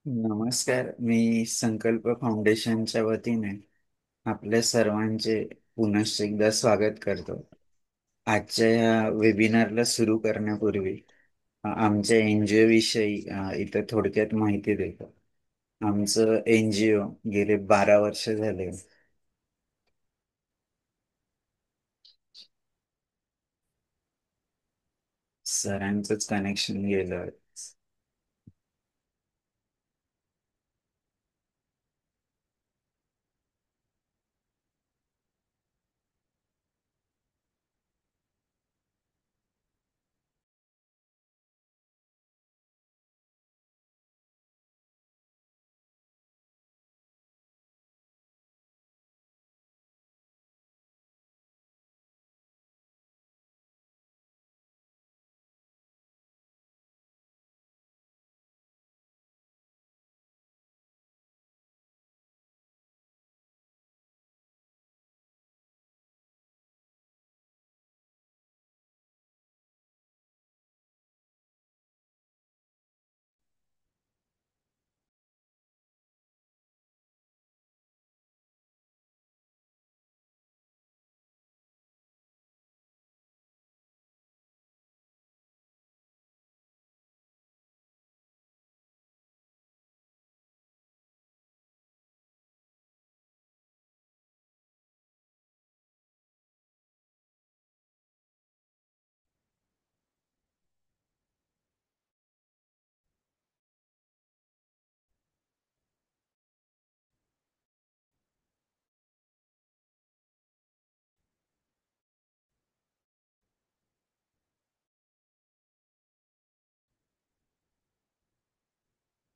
नमस्कार. मी संकल्प फाउंडेशनच्या वतीने आपल्या सर्वांचे पुनश्च एकदा स्वागत करतो. आजच्या या वेबिनारला सुरू करण्यापूर्वी आमच्या एन जी ओ विषयी इथं थोडक्यात माहिती देतो. आमचं एन जी ओ गेले 12 वर्ष झाले सरांचंच कनेक्शन गेलं.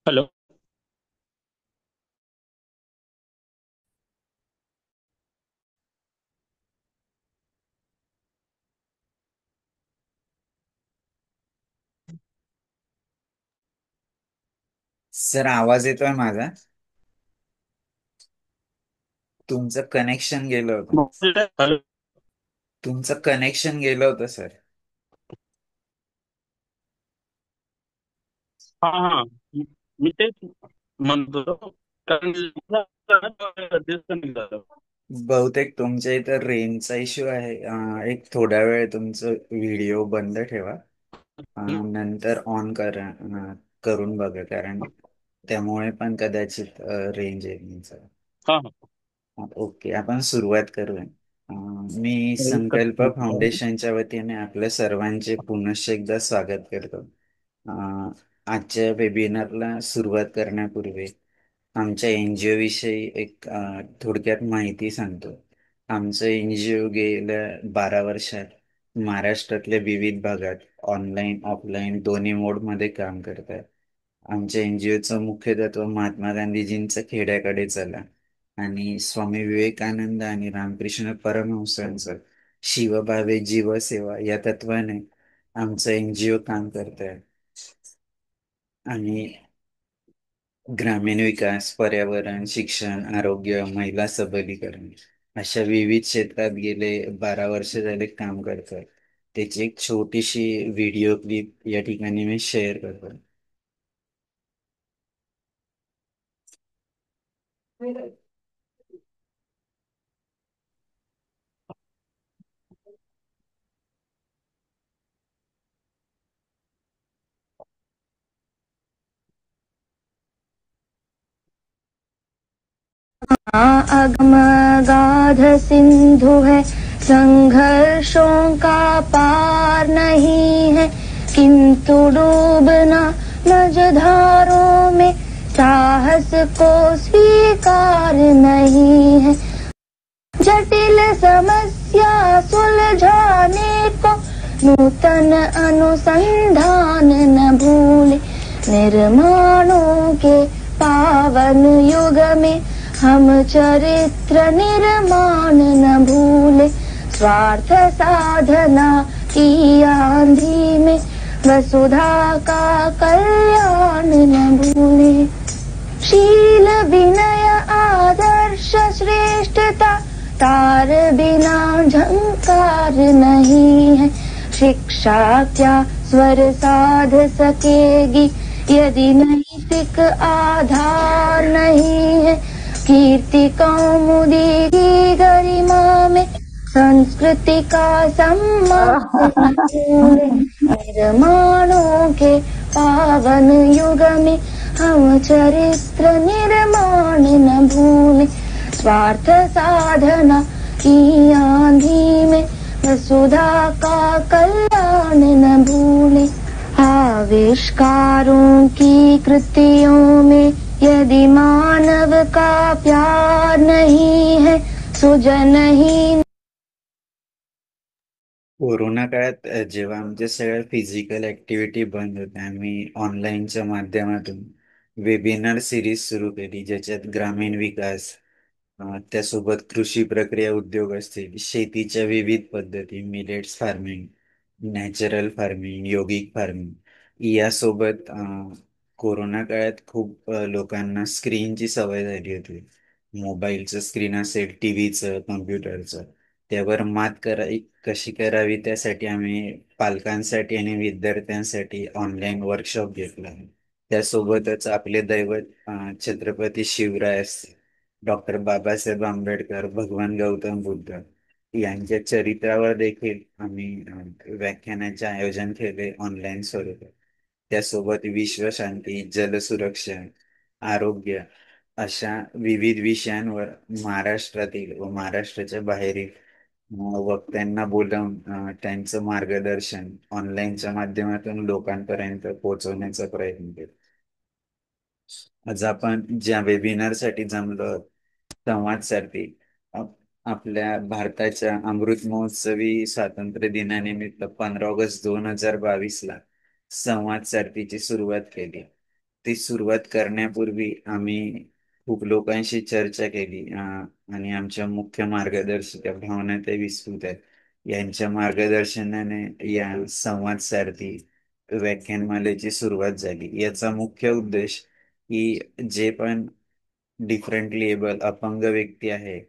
हॅलो. सर, आवाज येतोय माझा? तुमचं कनेक्शन गेलं होतं. हॅलो. तुमचं कनेक्शन गेलं होतं सर. हा हा. मी तेच म्हणतो कारण disconnect झालं. बहुतेक तुमच्या इथं रेंजचा इश्यू आहे. एक थोड्या वेळ तुमचं व्हिडिओ बंद ठेवा. नंतर ऑन करा. करून बघा, कारण त्यामुळे पण कदाचित रेंज येईल सर. हा हा. ओके, आपण सुरुवात करूया. मी संकल्प फाउंडेशनच्या वतीने आपल्या सर्वांचे पुनश्च एकदा स्वागत करतो. आजच्या वेबिनारला सुरुवात करण्यापूर्वी आमच्या एन जी ओ विषयी एक थोडक्यात माहिती सांगतो. आमचं एन जी ओ गेल्या 12 वर्षात महाराष्ट्रातल्या विविध भागात ऑनलाईन ऑफलाईन दोन्ही मोडमध्ये काम करत आहे. आमच्या एन जी ओचं मुख्य तत्व महात्मा गांधीजींचं खेड्याकडे चला आणि स्वामी विवेकानंद आणि रामकृष्ण परमहंसांचं शिवभावे जीवसेवा या तत्वाने आमचं एन जी ओ काम करत आहे. आणि ग्रामीण विकास, पर्यावरण, शिक्षण, आरोग्य, महिला सबलीकरण अशा विविध क्षेत्रात गेले 12 वर्ष झाले काम करतोय. त्याची एक छोटीशी व्हिडिओ क्लिप या ठिकाणी मी शेअर करतो. अगम गाध सिंधु है, संघर्षों का पार नहीं है, किंतु डूबना मझधारों में साहस को स्वीकार नहीं है। जटिल समस्या सुलझाने को नूतन अनुसंधान न भूले, निर्माणों के पावन युग में हम चरित्र निर्माण न भूले, स्वार्थ साधना की आंधी में वसुधा का कल्याण न भूले। शील विनय आदर्श श्रेष्ठता तार बिना झंकार नहीं है, शिक्षा क्या स्वर साध सकेगी यदि नैतिक आधार नहीं है, कीर्ति कौमुदी की गरिमा में संस्कृति का सम्मान न भूले। निर्माणों के पावन युग में हम चरित्र निर्माण न भूले। स्वार्थ साधना की आंधी में वसुधा का कल्याण न भूले। आविष्कारों की कृतियों में यदि मानव का प्यार नहीं है, सुजन ही। कोरोना काळात जेव्हा आमच्या सगळ्या फिजिकल ऍक्टिव्हिटी बंद होत्या, आम्ही ऑनलाईनच्या माध्यमातून वेबिनार सिरीज सुरू केली, ज्याच्यात ग्रामीण विकास, त्यासोबत कृषी प्रक्रिया उद्योग असतील, शेतीच्या विविध पद्धती, मिलेट्स फार्मिंग, नॅचरल फार्मिंग, योगिक फार्मिंग यासोबत कोरोना काळात खूप लोकांना स्क्रीनची सवय झाली होती. मोबाईलचं स्क्रीन असेल, टीव्हीचं, कम्प्युटरचं, त्यावर मात कशी करावी त्यासाठी आम्ही पालकांसाठी आणि विद्यार्थ्यांसाठी ऑनलाईन वर्कशॉप घेतला. त्यासोबतच आपले दैवत छत्रपती शिवराय असतील, डॉक्टर बाबासाहेब आंबेडकर, भगवान गौतम बुद्ध यांच्या चरित्रावर देखील आम्ही व्याख्यानाचे आयोजन केले ऑनलाईन स्वरूपात. त्यासोबत विश्वशांती, जलसुरक्षा, आरोग्य अशा विविध विषयांवर महाराष्ट्रातील व महाराष्ट्राच्या बाहेरील वक्त्यांना बोलावून त्यांचं मार्गदर्शन ऑनलाईनच्या माध्यमातून लोकांपर्यंत पोहोचवण्याचा प्रयत्न केला. आज आपण ज्या वेबिनारसाठी जमलो आहोत, संवादसाठी, आपल्या भारताच्या अमृत महोत्सवी स्वातंत्र्य दिनानिमित्त 15 ऑगस्ट 2022 संवाद सारथीची सुरुवात केली. ती सुरुवात करण्यापूर्वी आम्ही खूप लोकांशी चर्चा केली आणि आमच्या मुख्य मार्गदर्शिका भावनाताई विसपुते यांच्या मार्गदर्शनाने या संवाद सारथी व्याख्यानमालेची सुरुवात झाली. याचा मुख्य उद्देश की जे पण डिफरंटली एबल अपंग व्यक्ती आहे,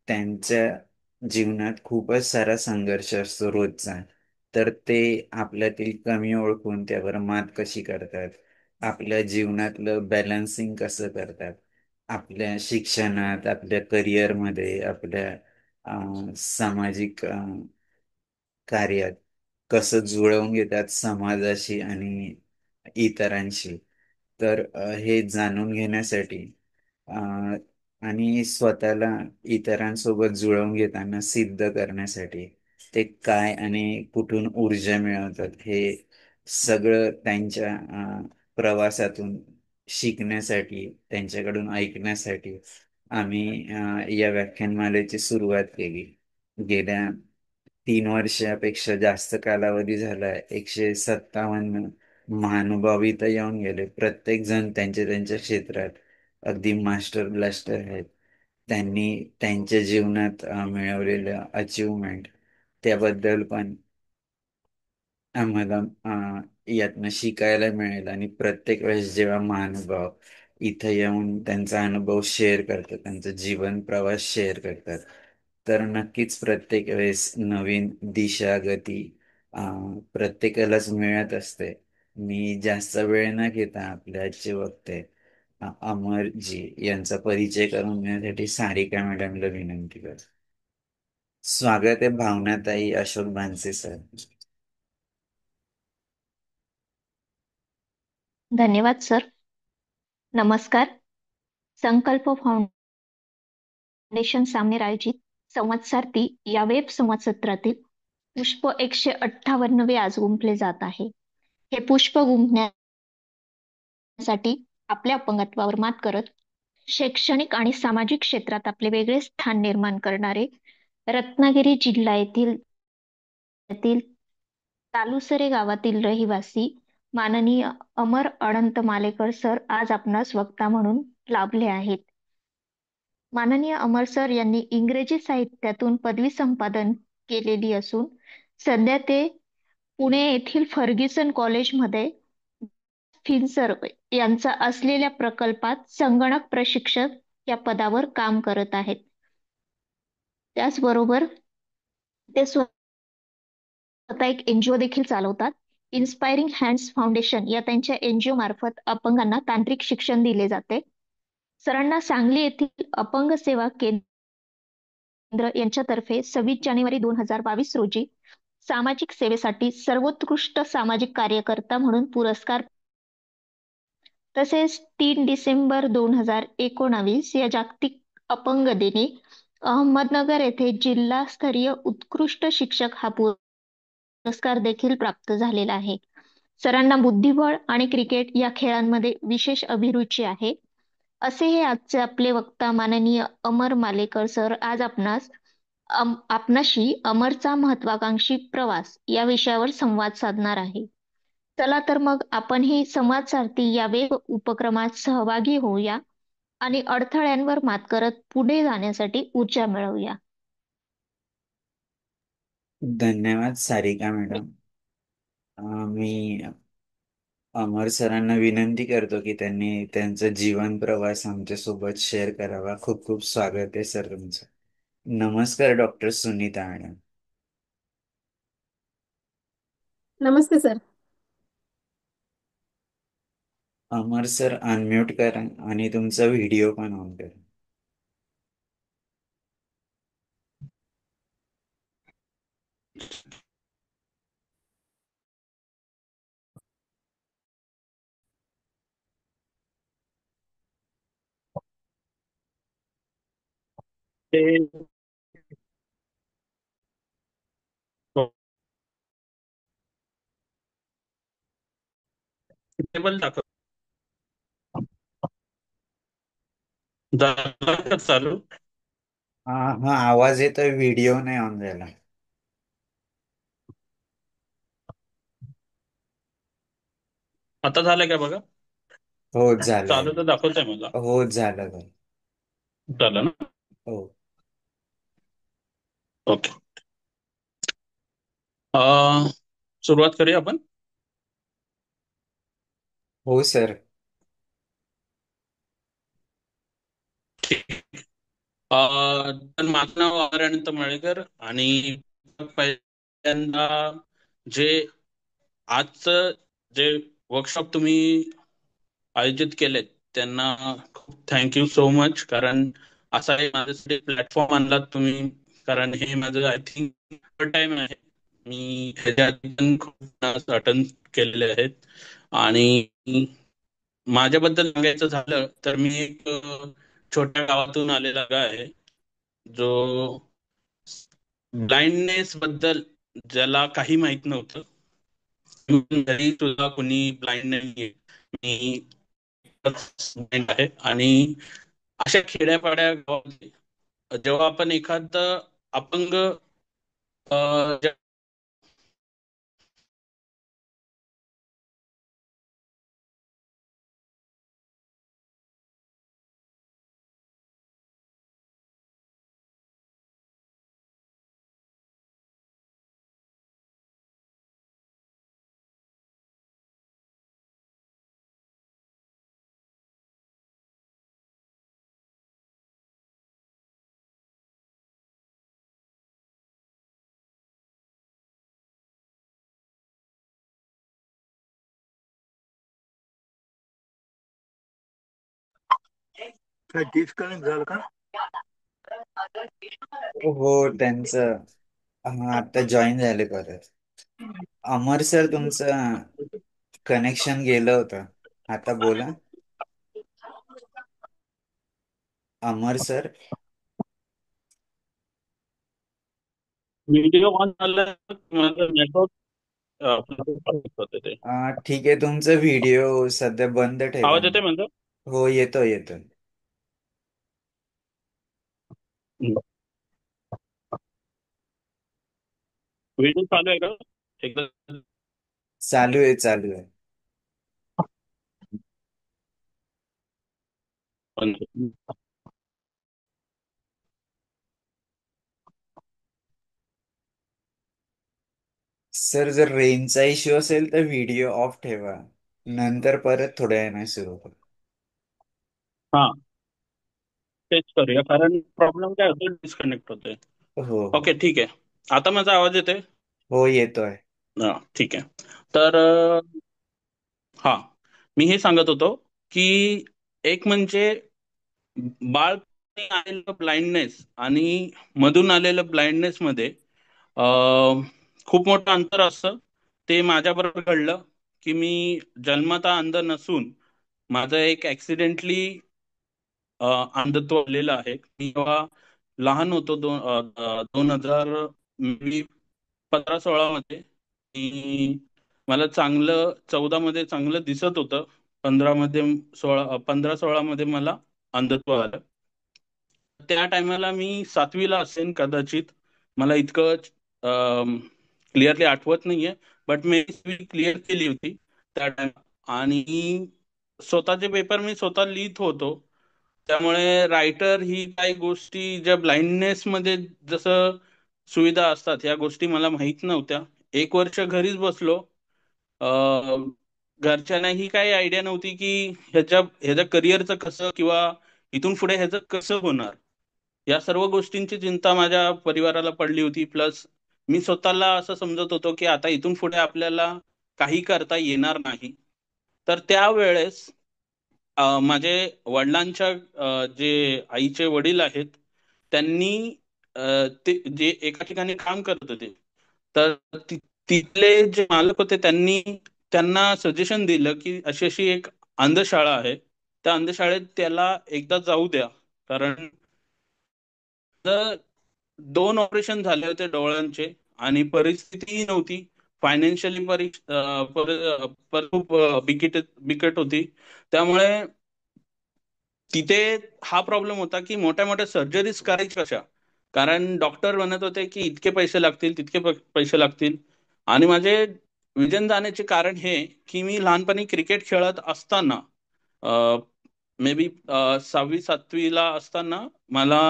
त्यांच्या जीवनात खूपच सारा संघर्ष असतो रोजचा, तर ते आपल्यातील कमी ओळखून त्यावर मात कशी करतात, आपल्या जीवनातलं बॅलन्सिंग कसं करतात, आपल्या शिक्षणात, आपल्या करिअरमध्ये, आपल्या सामाजिक कार्यात कसं जुळवून घेतात समाजाशी आणि इतरांशी. तर हे जाणून घेण्यासाठी अ, आणि स्वतःला इतरांसोबत जुळवून घेताना सिद्ध करण्यासाठी ते काय आणि कुठून ऊर्जा मिळवतात हे सगळं त्यांच्या प्रवासातून शिकण्यासाठी, त्यांच्याकडून ऐकण्यासाठी आम्ही या व्याख्यानमालेची सुरुवात केली. गेल्या 3 वर्षापेक्षा जास्त कालावधी झालाय. 157 महानुभाव इथं येऊन गेले. प्रत्येक जण त्यांच्या त्यांच्या क्षेत्रात अगदी मास्टर ब्लास्टर आहेत. त्यांनी त्यांच्या जीवनात मिळवलेलं अचिव्हमेंट त्याबद्दल पण आम्हाला यातनं शिकायला मिळेल. आणि प्रत्येक वेळेस जेव्हा महानुभाव इथं येऊन त्यांचा अनुभव शेअर करतात, त्यांचा जीवन प्रवास शेअर करतात, तर नक्कीच प्रत्येक वेळेस नवीन दिशा, गती प्रत्येकालाच मिळत असते. मी जास्त वेळ न घेता आपल्या आजचे वक्ते अमरजी यांचा परिचय करून घेण्यासाठी सारिका मॅडमला विनंती करतो. स्वागत आहे भावनाताई अशोक भानसे सर. धन्यवाद सर. नमस्कार. संकल्प फाउंडेशन सामनेर आयोजित संवाद सारथी या वेब संवाद सत्रातील पुष्प 158वे आज गुंफले जात आहे. हे पुष्प गुंफण्यासाठी आपल्या अपंगत्वावर मात करत शैक्षणिक आणि सामाजिक क्षेत्रात आपले वेगळे स्थान निर्माण करणारे रत्नागिरी जिल्हा येथील तालुसरे गावातील रहिवासी माननीय अमर अनंत मालेकर सर आज आपणास वक्ता म्हणून लाभले आहेत. माननीय अमर सर यांनी इंग्रजी साहित्यातून पदवी संपादन केलेली असून सध्या ते पुणे येथील फर्ग्युसन कॉलेजमध्ये फिन्सर यांचा असलेल्या प्रकल्पात संगणक प्रशिक्षक या पदावर काम करत आहेत. त्याचबरोबर ते स्वतः एक एनजीओ देखील चालवतात. इन्स्पायरिंग हँड्स फाउंडेशन या त्यांच्या NGO मार्फत अपंगांना तांत्रिक शिक्षण दिले जाते. सरांना सांगली येथील अपंग सेवा केंद्र यांच्यातर्फे 26 जानेवारी 2022 रोजी सामाजिक सेवेसाठी सर्वोत्कृष्ट सामाजिक कार्यकर्ता म्हणून पुरस्कार, तसेच 3 डिसेंबर 2019 या जागतिक अपंग दिनी अहमदनगर येथे जिल्हास्तरीय उत्कृष्ट शिक्षक हा पुरस्कार देखील प्राप्त झालेला आहे. सरांना बुद्धिबळ आणि क्रिकेट या खेळांमध्ये विशेष अभिरुची आहे. असे हे आजचे आपले वक्ता माननीय अमर मालेकर सर आज आपणाशी अमरचा महत्वाकांक्षी प्रवास या विषयावर संवाद साधणार आहे. चला तर मग आपणही संवाद सारथी या वेग उपक्रमात सहभागी होऊया आणि अडथळ्यांवर मात करत पुढे जाण्यासाठी ऊर्जा मिळवूया. धन्यवाद सारिका मॅडम. मी अमर सरांना विनंती करतो की त्यांनी त्यांचा जीवन प्रवास आमच्यासोबत शेअर करावा. खूप खूप स्वागत आहे सर तुमचं. नमस्कार डॉक्टर सुनीता मॅडम. नमस्ते सर. अमर सर अनम्यूट करा आणि तुमचा व्हिडिओ पण ऑन करा. ते टेबल दाखव. झाला का चालू? हा हा, आवाज येतोय, व्हिडिओ नाही ऑन झाला. आता झालंय का बघा? हो झालंय. चालू तर दाखवतंय मला. हो झालं झालं. झालं ना? हो ओके. सुरुवात करूया आपण. हो सर. तर माझं नाव अनंत माळेकर आणि पहिल्यांदा जे आजचं जे वर्कशॉप तुम्ही आयोजित केलेत त्यांना खूप थँक्यू सो मच. कारण असा एक माझ्यासाठी प्लॅटफॉर्म आणलात तुम्ही. कारण हे माझं आय थिंक फर्स्ट टाइम आहे. मी ह्याच्या आधी पण खूप अटेंड केलेले आहेत. आणि माझ्याबद्दल सांगायचं झालं तर मी एक छोट्या गावातून आलेला आहे जो ब्लाइंडनेस बद्दल ज्याला काही माहित नव्हतं. घरी तुझा कोणी ब्लाइंड नाहीये, मी blind आहे. आणि अशा खेड्यापाड्या गावामध्ये जेव्हा आपण एखादं अपंग जे- काय डिस्कनेक्ट झालं का? हो त्यांचं हा आता जॉईन झाले परत. अमर सर तुमचं कनेक्शन गेलं होतं, आता बोला. अमर सर. व्हिडिओ ऑन झालं, माझं नेटवर्क होते ते. ठीक आहे, तुमचा व्हिडिओ सध्या बंद ठेवा. आवाज येते म्हणतो? हो येतोय येतोय. व्हिडिओ चालू आहे का एकदा? चालू आहे चालू आहे. बंद. सर जर रेंजचा इश्यू असेल तर व्हिडिओ ऑफ ठेवा, नंतर परत थोड्या वेळाने सुरू करू. हा, तेच करूया. कारण प्रॉब्लेम काय होतो, डिस्कनेक्ट होते. हो हो ओके ठीक आहे. आता माझा आवाज येते? हो येतोय. हा ठीक आहे. तर हा, मी हे सांगत होतो की एक म्हणजे बाळपणी आलेलं ब्लाइंडनेस आणि मधून आलेलं ब्लाइंडनेस मध्ये खूप मोठं अंतर असतं. ते माझ्याबरोबर घडलं की मी जन्मता अंध नसून माझं एक ऍक्सिडेंटली अंधत्व आलेलं आहे. मी जेव्हा लहान होतो 2000 मी 15-16 मध्ये मला चांगलं 14 मध्ये चांगलं दिसत होतं. 15 मध्ये 15-16 मध्ये मला अंधत्व आलं. त्या टायमाला मी 7वी असेन कदाचित. मला इतकं क्लिअरली आठवत नाहीये, बट मी क्लिअर केली होती त्या टाइम. आणि स्वतःचे पेपर मी स्वतः लिहित होतो. त्यामुळे रायटर ही काही गोष्टी ज्या ब्लाइंडनेस मध्ये जसं सुविधा असतात ह्या गोष्टी मला माहित नव्हत्या. 1 वर्ष घरीच बसलो. घरच्यांना ही काही आयडिया नव्हती की ह्याच्या करिअरचं कसं किंवा इथून पुढे ह्याचं कसं होणार. या सर्व गोष्टींची चिंता माझ्या परिवाराला पडली होती. प्लस मी स्वतःला असं समजत होतो की आता इथून पुढे आपल्याला काही करता येणार नाही. तर त्यावेळेस माझे वडिलांच्या जे आईचे वडील आहेत त्यांनी अ, ते जे एका ठिकाणी काम करत होते, तर तिथले जे मालक होते त्यांनी त्यांना सजेशन दिलं की अशी अशी एक अंधशाळा आहे, त्या अंधशाळेत त्याला एकदा जाऊ द्या. कारण तर 2 ऑपरेशन झाले होते डोळ्यांचे आणि परिस्थितीही नव्हती. फायनान्शियली खूप बिकट बिकट होती. त्यामुळे तिथे हा प्रॉब्लेम होता की मोठ्या मोठ्या सर्जरीज करायच्या कशा. कारण डॉक्टर म्हणत होते की इतके पैसे लागतील, तितके पैसे लागतील. आणि माझे विजन जाण्याचे कारण हे की मी लहानपणी क्रिकेट खेळत असताना मे बी 6वी-7वी असताना मला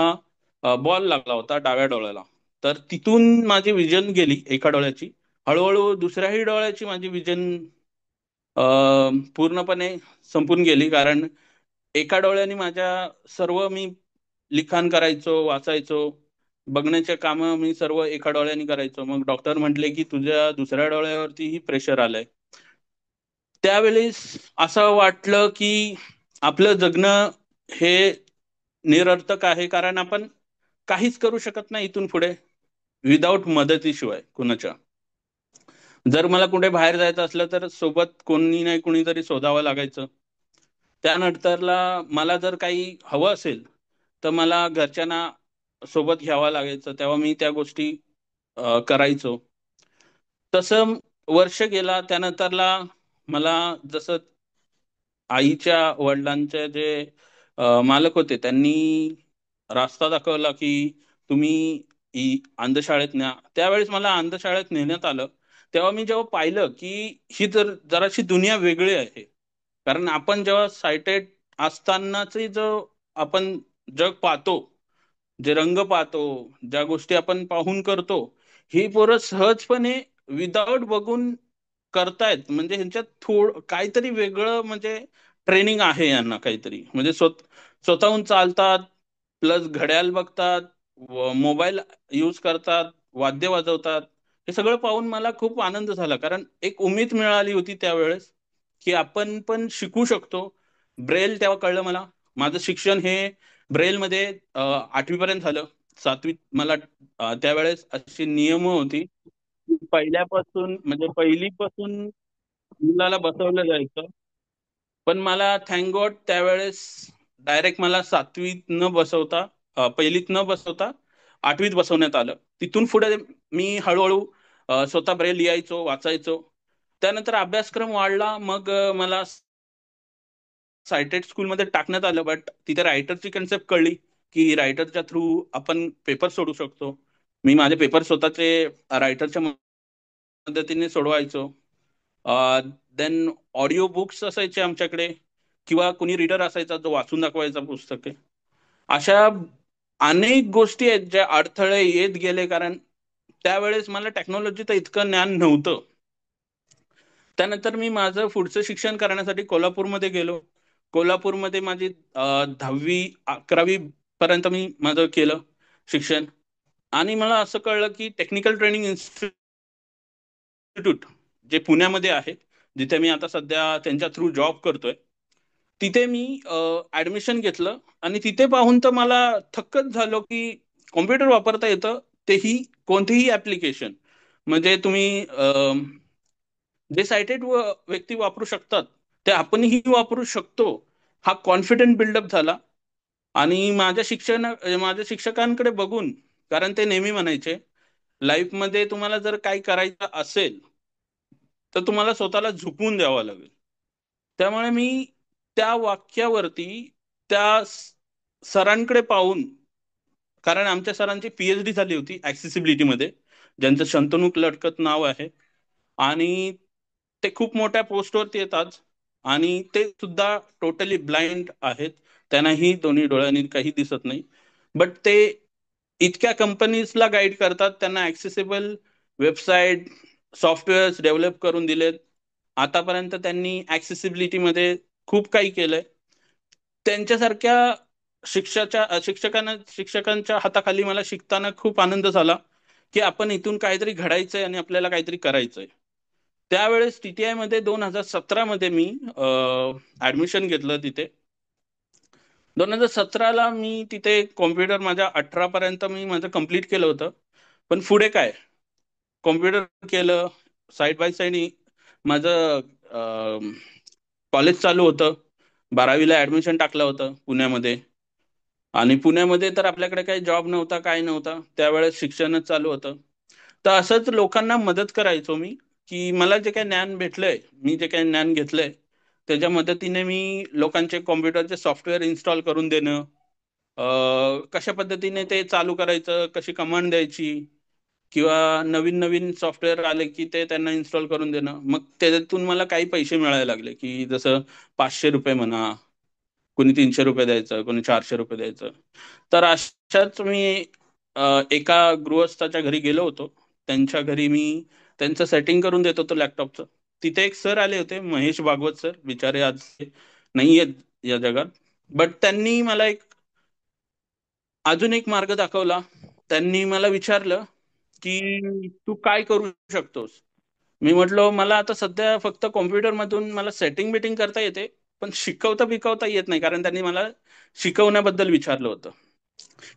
बॉल लागला होता डाव्या डोळ्याला. तर तिथून माझी विजन गेली एका डोळ्याची. हळूहळू दुसऱ्याही डोळ्याची माझी विजन पूर्णपणे संपून गेली. कारण एका डोळ्याने माझ्या सर्व मी लिखाण करायचो, वाचायचो, बघण्याचे काम मी सर्व एका डोळ्याने करायचो. मग डॉक्टर म्हटले की तुझ्या दुसऱ्या डोळ्यावरतीही प्रेशर आलंय. त्यावेळेस असं वाटलं की आपलं जगणं हे निरर्थक आहे. कारण आपण काहीच करू शकत नाही इथून पुढे विदाऊट मदतीशिवाय कुणाच्या. जर मला कुठे बाहेर जायचं असलं तर सोबत कोणी नाही कुणीतरी शोधावं लागायचं. त्यानंतरला मला जर काही हवं असेल तर मला घरच्यांना सोबत घ्यावं लागायचं. तेव्हा मी त्या गोष्टी करायचो. तसं वर्ष गेला. त्यानंतरला मला जसं आईच्या वडिलांचे जे मालक होते त्यांनी रास्ता दाखवला की तुम्ही अंधशाळेत न्या. त्यावेळेस मला अंधशाळेत नेण्यात आलं. तेव्हा मी जेव्हा पाहिलं की ही तर जराशी दुनिया वेगळी आहे. कारण आपण जेव्हा सायटेड असतानाचे जो आपण जग पाहतो, जे रंग पाहतो, ज्या गोष्टी आपण पाहून करतो, ही पोरं सहजपणे विदाऊट बघून करतायत. म्हणजे ह्यांच्यात काहीतरी वेगळं म्हणजे ट्रेनिंग आहे यांना काहीतरी. म्हणजे स्वतःहून चालतात, प्लस घड्याळ बघतात, मोबाईल यूज करतात, वाद्य वाजवतात. हे सगळं पाहून मला खूप आनंद झाला. कारण एक उमेद मिळाली होती त्यावेळेस की आपण पण शिकू शकतो. ब्रेल तेव्हा कळलं मला. माझं शिक्षण हे ब्रेलमध्ये 8वी पर्यंत झालं. 7वीत मला त्यावेळेस अशी नियम होती. पहिल्यापासून म्हणजे पहिलीपासून मुलाला बसवलं जायचं. पण मला थँक गॉड त्यावेळेस डायरेक्ट मला 7वीत न बसवता पहिलीत न बसवता 8वीत बसवण्यात आलं. तिथून पुढे मी हळूहळू स्वतः ब्रेल लिहायचो, वाचायचो. त्यानंतर अभ्यासक्रम वाढला. मग मला सायटेड स्कूलमध्ये टाकण्यात आलं. बट तिथे रायटरची कन्सेप्ट कळली की रायटरच्या थ्रू आपण पेपर सोडू शकतो. मी माझे पेपर स्वतःचे रायटरच्या मदतीने सोडवायचो. देन ऑडिओ बुक्स असायचे आमच्याकडे किंवा कुणी रीडर असायचा जो वाचून दाखवायचा पुस्तके. अशा अनेक गोष्टी आहेत ज्या अडथळे येत गेले. कारण त्यावेळेस मला टेक्नॉलॉजीचं इतकं ज्ञान नव्हतं. त्यानंतर मी माझं पुढचं शिक्षण करण्यासाठी कोल्हापूरमध्ये गेलो. कोल्हापूरमध्ये माझी 10वी-11वी पर्यंत मी माझं केलं शिक्षण. आणि मला असं कळलं की टेक्निकल ट्रेनिंग इन्स्टिट्यूट जे पुण्यामध्ये आहे, जिथे मी आता सध्या त्यांच्या थ्रू जॉब करतोय, तिथे मी ऍडमिशन घेतलं. आणि तिथे पाहून तर मला थक्कच झालो की कॉम्प्युटर वापरता येतं, तेही कोणतेही ऍप्लिकेशन. म्हणजे तुम्ही जे सायटेड व्यक्ती वापरू शकतात ते आपणही वापरू शकतो, हा कॉन्फिडंट बिल्डअप झाला. आणि माझ्या शिक्षकांकडे बघून, कारण ते नेहमी म्हणायचे, लाईफमध्ये तुम्हाला जर काही करायचं असेल तर तुम्हाला स्वतःला झुकवून द्यावं लागेल. त्यामुळे मी त्या वाक्यावरती त्या सरांकडे पाहून, कारण आमच्या सरांची पीएचडी झाली होती ऍक्सेसिबिलिटीमध्ये, ज्यांचं शंतनू लटकत नाव आहे. आणि ते खूप मोठ्या पोस्टवरती येतात आणि ते सुद्धा टोटली ब्लाइंड आहेत. त्यांनाही दोन्ही डोळ्यांनी काही दिसत नाही. बट ते इतक्या कंपनीजला गाईड करतात, त्यांना ऍक्सेसिबल वेबसाईट, सॉफ्टवेअर्स डेव्हलप करून दिलेत. आतापर्यंत त्यांनी ऍक्सेसिबिलिटीमध्ये खूप काही केलंय. त्यांच्यासारख्या शिक्षकांच्या हाताखाली मला शिकताना खूप आनंद झाला की आपण इथून काहीतरी घडायचंय आणि आपल्याला काहीतरी करायचंय. त्यावेळेस टीटीआय मध्ये 2017 मध्ये मी ऍडमिशन घेतलं तिथे. 2017ला मी तिथे कॉम्प्युटर माझ्या 18 पर्यंत मी माझं कम्प्लीट केलं होतं. पण पुढे काय, कॉम्प्युटर केलं, साईड बाय साईड माझं कॉलेज चालू होतं. 12वीला ऍडमिशन टाकलं होतं पुण्यामध्ये. आणि पुण्यामध्ये तर आपल्याकडे काही जॉब नव्हता, काय नव्हता, त्यावेळेस शिक्षणच चालू होतं. तर असंच लोकांना मदत करायचो मी, की मला जे काही ज्ञान भेटलंय, मी जे काही ज्ञान घेतलंय, त्याच्या मदतीने मी लोकांचे कॉम्प्युटरचे सॉफ्टवेअर इन्स्टॉल करून देणं, कशा पद्धतीने ते चालू करायचं, कशी कमांड द्यायची, किंवा नवीन नवीन सॉफ्टवेअर आले की ते त्यांना इन्स्टॉल करून देणं. मग त्याच्यातून मला काही पैसे मिळायला लागले, की जसं 500 रुपये म्हणा, कोणी 300 रुपये द्यायचं, कोणी 400 रुपये द्यायचं. तर अशाच मी एका गृहस्थाच्या घरी गेलो होतो. त्यांच्या घरी मी त्यांचं सेटिंग करून देत होतो लॅपटॉपचं. तिथे एक सर आले होते, महेश भागवत सर, बिचारे आज नाही आहेत या जगात. बट त्यांनी मला अजून एक मार्ग दाखवला. त्यांनी मला विचारलं की तू काय करू शकतोस. मी म्हटलो मला आता सध्या फक्त कॉम्प्युटर मधून मला सेटिंग बिटिंग करता येते, पण शिकवता बिकवता येत नाही. कारण त्यांनी मला शिकवण्याबद्दल विचारलं होतं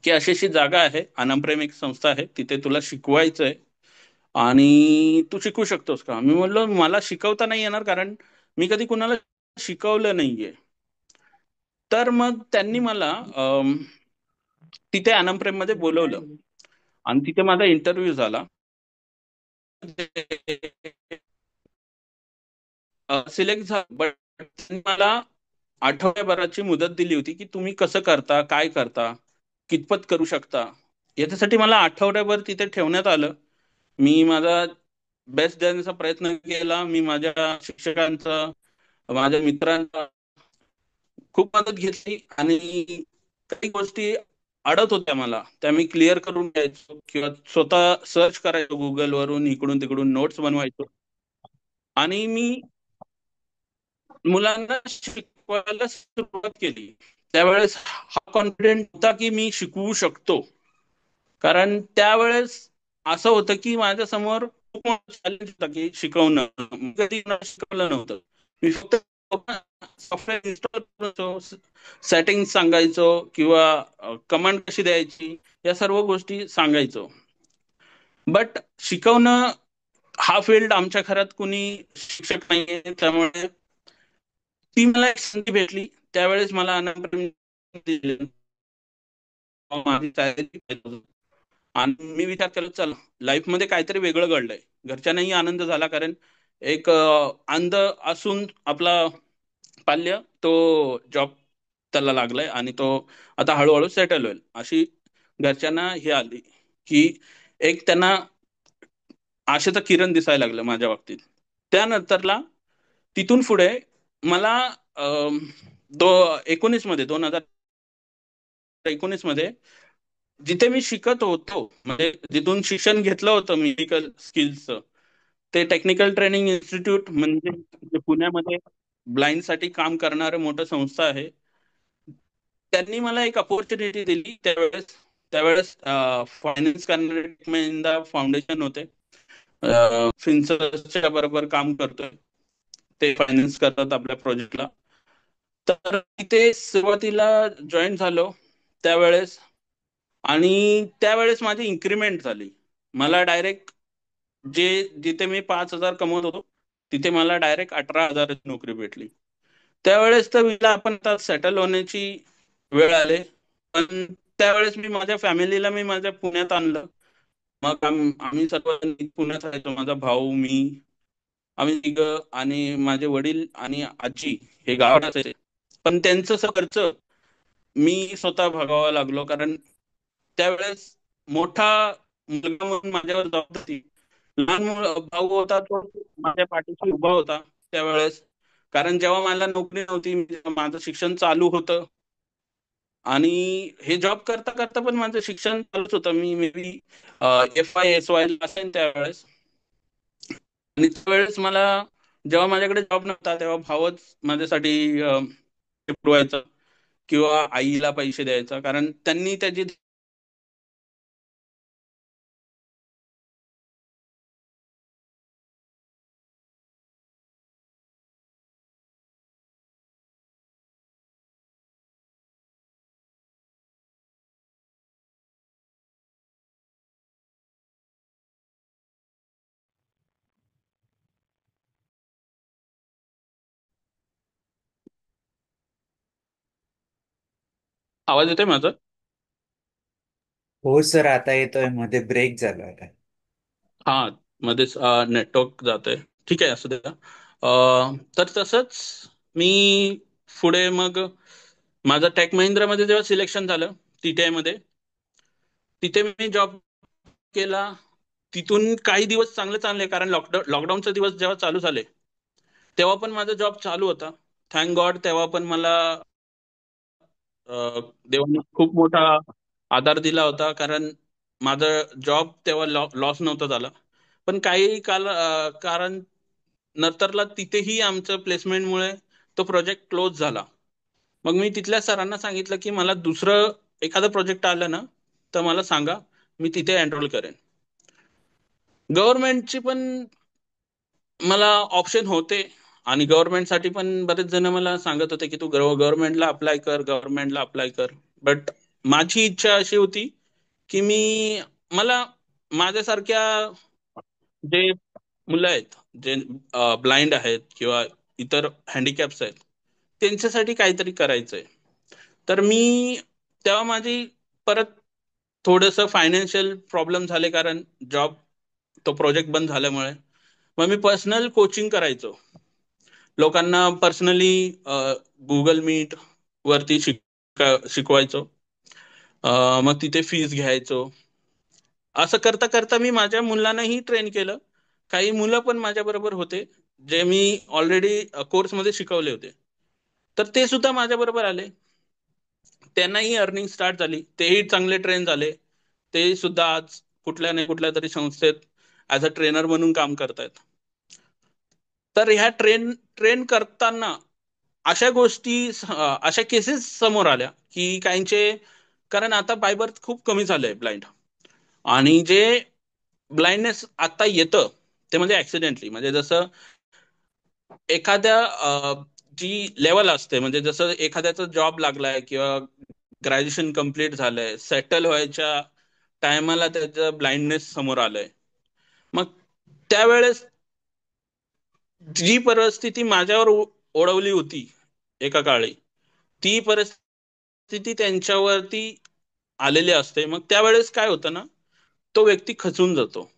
की अशी अशी जागा आहे, अनामप्रेम एक संस्था आहे, तिथे तुला शिकवायचंय आणि तू शिकू शकतोस का. मी म्हणलो मला शिकवता नाही येणार, कारण मी कधी कुणाला शिकवलं नाहीये. तर मग त्यांनी मला तिथे अनामप्रेम मध्ये बोलवलं आणि तिथे माझा इंटरव्ह्यू झाला. सिलेक्ट झाला, बट मला आठवड्याभराची मुदत दिली होती की तुम्ही कसं करता, काय करता, कितपत करू शकता. याच्यासाठी मला आठवड्याभर तिथे ठेवण्यात आलं. मी माझा बेस्ट देण्याचा प्रयत्न केला. मी माझ्या शिक्षकांचा, माझ्या मित्रांचा खूप मदत घेतली. आणि काही गोष्टी अडत होत्या मला, त्या मी क्लिअर करून घ्यायचो, किंवा स्वतः सर्च करायचो गुगल वरून, इकडून तिकडून नोट्स बनवायचो. आणि मी मुलांना शिकवायला सुरुवात केली. त्यावेळेस हा कॉन्फिडेंट होता की मी शिकवू शकतो. कारण त्यावेळेस असं होतं की माझ्या समोर खूप मोठा चॅलेंज होता की शिकवणं. मी कधी शिकवलं नव्हतं. मी फक्त सॉफ्टवेअर इन्स्टॉल करायचो, सेटिंग सांगायचो, किंवा कमांड कशी द्यायची, या सर्व गोष्टी सांगायचो. बट शिकवणं हा फील्ड आमच्या घरात कुणी शिक्षक नाहीये, त्यामुळे ती मला एक संधी भेटली. त्यावेळेस मला अनएम्प्लॉयमेंट माझी salary आणि मी विचार केला, चल लाईफ मध्ये काहीतरी वेगळं घडलंय. घरच्यांनाही आनंद झाला, कारण एक अंध असून आपला पाल्य तो जॉब त्याला लागलाय आणि तो आता हळूहळू सेटल होईल, अशी घरच्यांना हे आली की एक त्यांना आशेचं किरण दिसायला लागलं माझ्या बाबतीत. त्यानंतरला तिथून पुढे मला अं, 2019 मध्ये जिथे मी शिकत होतो, म्हणजे जिथून शिक्षण घेतलं होतं मेडिकल स्किल्सचं, ते टेक्निकल ट्रेनिंग इन्स्टिट्यूट, म्हणजे जे पुण्यामध्ये ब्लाइंड साठी काम करणारं मोठं संस्था आहे, त्यांनी मला एक अपॉर्च्युनिटी दिली. त्यावेळेस त्यावेळेस फायनान्स करणारे महिंद्रा फाउंडेशन होते. फिन्सरच्या बरोबर काम करतोय. ते फायनान्स करतात आपल्या प्रोजेक्टला. तर तिथे सुरुवातीला जॉईन झालो त्यावेळेस, आणि त्यावेळेस माझी इन्क्रीमेंट झाली. मला डायरेक्ट जिथे मी 5,000 कमवत होतो तिथे मला डायरेक्ट 18,000 नोकरी भेटली. त्यावेळेस तर विला आपण आता सेटल होण्याची वेळ आले. पण त्यावेळेस मी माझ्या फॅमिलीला मी माझ्या पुण्यात आणलं. मग आम्ही सर्व पुण्यात राहायचो, माझा भाऊ, मी, आम्ही तिघं आणि माझे वडील आणि आजी हे गावात असायचे. पण त्यांचं खर्च मी स्वतः भागवावा लागलो, कारण त्यावेळेस मोठा मुलगा म्हणून माझ्यावर जबाबदारी. भाऊ होता तो माझ्या पाठीशी उभा होता त्यावेळेस. कारण जेव्हा मला नोकरी नव्हती, माझं शिक्षण चालू होतं, आणि हे जॉब करता करता पण माझं शिक्षण चालूच होतं. मी मे बी FY SY ला असेल त्यावेळेस. आणि त्यावेळेस मला, जेव्हा माझ्याकडे जॉब नव्हता तेव्हा भावच माझ्यासाठी पुरवायचा किंवा आईला पैसे द्यायचा, कारण त्यांनी त्याची. आवाज येतोय माझा? हो सर, आता येतोय. मध्ये ब्रेक झाला होता. हा, मध्येच नेटवर्क जातोय. ठीक आहे, असू द्या. तर तसंच मी पुढे मग माझं टेक महिंद्रामध्ये जेव्हा सिलेक्शन झालं, TTI मध्ये, तिथे मी जॉब केला. तिथून काही दिवस चांगले चालले, कारण लॉकडाऊनचे दिवस जेव्हा चालू झाले तेव्हा पण माझा जॉब चालू होता. थँक गॉड, तेव्हा पण मला देवाने खूप मोठा आधार दिला होता, कारण माझा जॉब तेव्हा लॉस नव्हता झाला. पण काही कारण नंतरला तिथेही आमचं प्लेसमेंटमुळे तो प्रोजेक्ट क्लोज झाला. मग मी तिथल्या सरांना सांगितलं की मला दुसरं एखादं प्रोजेक्ट आलं ना तर मला सांगा, मी तिथे एनरोल करेन. गव्हर्नमेंटची पण मला ऑप्शन होते, आणि गव्हर्नमेंटसाठी पण बरेच जण मला सांगत होते की तू गव्हर्नमेंटला अप्लाय कर, गव्हर्नमेंटला अप्लाय कर. बट माझी इच्छा अशी होती की मला माझ्यासारख्या जे मुलं आहेत, जे ब्लाइंड आहेत किंवा इतर हँडिकॅप्स आहेत, त्यांच्यासाठी काहीतरी करायचंय. तर तेव्हा माझी परत थोडंसं फायनान्शियल प्रॉब्लेम झाले, कारण तो प्रोजेक्ट बंद झाल्यामुळे. मग मी पर्सनल कोचिंग करायचो लोकांना, पर्सनली गुगल मीट वरती शिकवायचो. मग तिथे फीस घ्यायचो. असं करता करता मी माझ्या मुलांनाही ट्रेन केलं. काही मुलं पण माझ्या बरोबर होते जे मी ऑलरेडी कोर्समध्ये शिकवले होते, तर ते सुद्धा माझ्या बरोबर आले. त्यांनाही अर्निंग स्टार्ट झाली, तेही चांगले ट्रेन झाले. ते सुद्धा आज कुठल्या नाही कुठल्या तरी संस्थेत ऍज अ ट्रेनर म्हणून काम करतायत. तर ह्या ट्रेन ट्रेन करताना अशा केसेस समोर आल्या की काहींचे, कारण आता बाय बर्थ खूप कमी झालंय ब्लाइंड, आणि जे ब्लाइंडनेस आता येतं ते म्हणजे ऍक्सिडेंटली. म्हणजे जसं एखाद्या जी लेवल असते, म्हणजे जसं एखाद्याचा जॉब लागलाय किंवा ग्रॅज्युएशन कम्प्लीट झालंय, सेटल व्हायच्या टायमाला त्याचं ब्लाइंडनेस समोर आलंय. मग त्यावेळेस जी परिस्थिती माझ्यावर ओढवली होती एका काळी, ती परिस्थिती त्यांच्यावरती आलेली असते. मग त्यावेळेस काय होतं ना, तो व्यक्ती खचून जातो.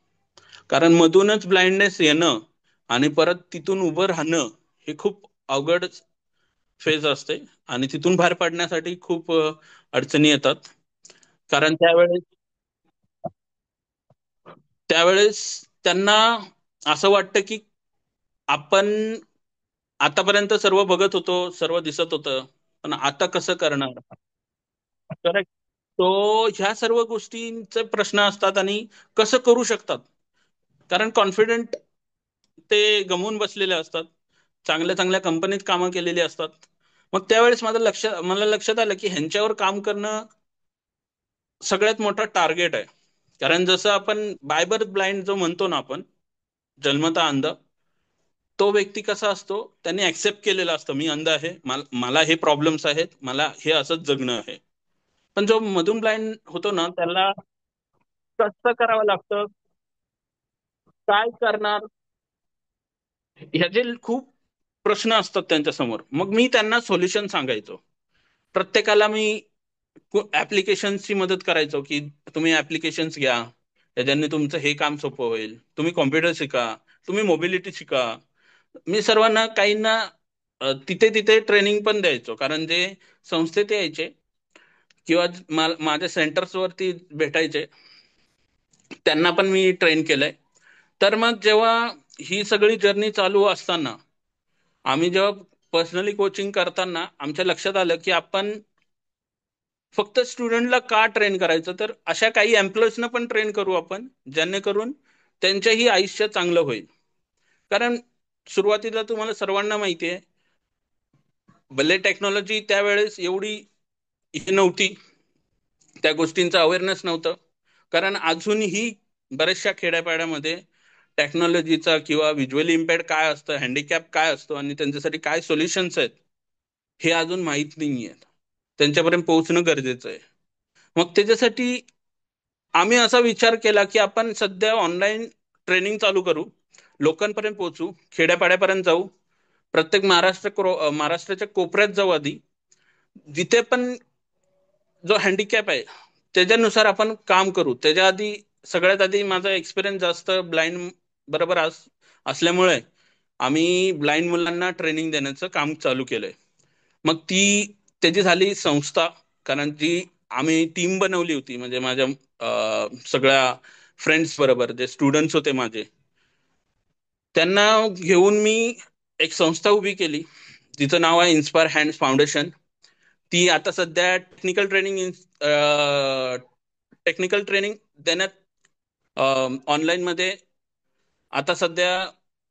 कारण मधूनच ब्लाइंडनेस येणं आणि परत तिथून उभं राहणं हे खूप अवघड फेज असते, आणि तिथून बाहेर पडण्यासाठी खूप अडचणी येतात. कारण त्यावेळेस त्यावेळेस त्यांना असं वाटतं की आपण आतापर्यंत सर्व बघत होतो, सर्व दिसत होतं, पण आता कसं करणार. करेक्ट. तो ह्या सर्व गोष्टींचे प्रश्न असतात, आणि कसं करू शकतात, कारण कॉन्फिडेंट ते गमवून बसलेले असतात, चांगल्या चांगल्या कंपनीत कामं केलेली असतात. मग त्यावेळेस मला लक्षात आलं की ह्यांच्यावर काम करणं सगळ्यात मोठा टार्गेट आहे. कारण जसं आपण बाय बर्थ ब्लाइंड जो म्हणतो ना आपण, जन्मता अंध, तो व्यक्ती कसा असतो, त्यांनी ऍक्सेप्ट केलेला असतं मी अंध आहे, मला हे प्रॉब्लेम्स आहेत, मला हे असंच जगणं आहे. पण जो मधून ब्लाइंड होतो ना, त्याला कसं करावं लागतं, काय करणार, ह्याचे खूप प्रश्न असतात त्यांच्या समोर. मग मी त्यांना सोल्युशन सांगायचो. प्रत्येकाला मी ऍप्लिकेशन्सची मदत करायचो, की तुम्ही ऍप्लिकेशन्स घ्या, त्याच्याने तुमचं हे काम सोपं होईल, तुम्ही कॉम्प्युटर शिका, तुम्ही मोबिलिटी शिका. मी सर्वांना काहींना तिथे तिथे ट्रेनिंग पण द्यायचो, कारण जे संस्थेत यायचे किंवा माझ्या सेंटर्स वरती भेटायचे, त्यांना पण मी ट्रेन केलंय. तर मग जेव्हा ही सगळी जर्नी चालू असताना, आम्ही जेव्हा पर्सनली कोचिंग करताना आमच्या लक्षात आलं की आपण फक्त स्टुडंटला का ट्रेन करायचं, तर अशा काही एम्प्लॉईजना पण ट्रेन करू आपण, जेणेकरून त्यांच्याही आयुष्य चांगलं होईल. कारण सुरुवातीला तुम्हाला सर्वांना माहिती आहे, भले टेक्नॉलॉजी त्यावेळेस एवढी ही नव्हती, त्या गोष्टींचं अवेअरनेस नव्हतं. कारण अजूनही बऱ्याचशा खेड्यापाड्यामध्ये टेक्नॉलॉजीचा किंवा व्हिज्युअली इम्पॅक्ट काय असतं, हँडिकॅप काय असतो आणि त्यांच्यासाठी काय सोल्युशन्स आहेत, हे अजून माहीत नाही आहेत. त्यांच्यापर्यंत पोहोचणं गरजेचं आहे. मग त्याच्यासाठी आम्ही असा विचार केला की आपण सध्या ऑनलाईन ट्रेनिंग चालू करू, लोकांपर्यंत पोहोचू, खेड्यापाड्यापर्यंत जाऊ, प्रत्येक महाराष्ट्राच्या कोपऱ्यात जाऊ. आधी जिथे पण जो हँडिकॅप आहे त्याच्यानुसार आपण काम करू. त्याच्या आधी सगळ्यात आधी माझा एक्सपिरियन्स जास्त ब्लाइंड बरोबर असल्यामुळे आम्ही ब्लाइंड मुलांना ट्रेनिंग देण्याचं काम चालू केलंय. मग त्याची झाली संस्था, कारण जी आम्ही टीम बनवली होती, म्हणजे माझ्या सगळ्या फ्रेंड्स बरोबर जे स्टुडंट्स होते माझे, त्यांना घेऊन मी एक संस्था उभी केली, तिचं नाव आहे इन्स्पायर हँड्स फाउंडेशन. ती आता सध्या टेक्निकल ट्रेनिंग देण्यात ऑनलाईन मध्ये आता सध्या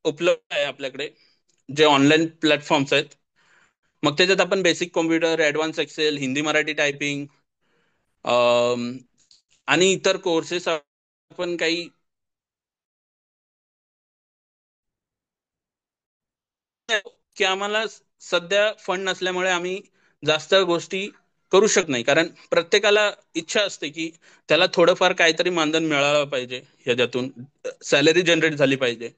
उपलब्ध आहे आपल्याकडे, जे ऑनलाईन प्लॅटफॉर्म्स आहेत. मग त्याच्यात आपण basic computer, advance excel, Hindi Marathi typing आणि इतर कोर्सेस आपण काही, की आम्हाला सध्या फंड नसल्यामुळे आम्ही जास्त गोष्टी करू शकत नाही. कारण प्रत्येकाला इच्छा असते की त्याला थोडंफार काहीतरी मानधन मिळालं पाहिजे, ह्याच्यातून सॅलरी जनरेट झाली पाहिजे.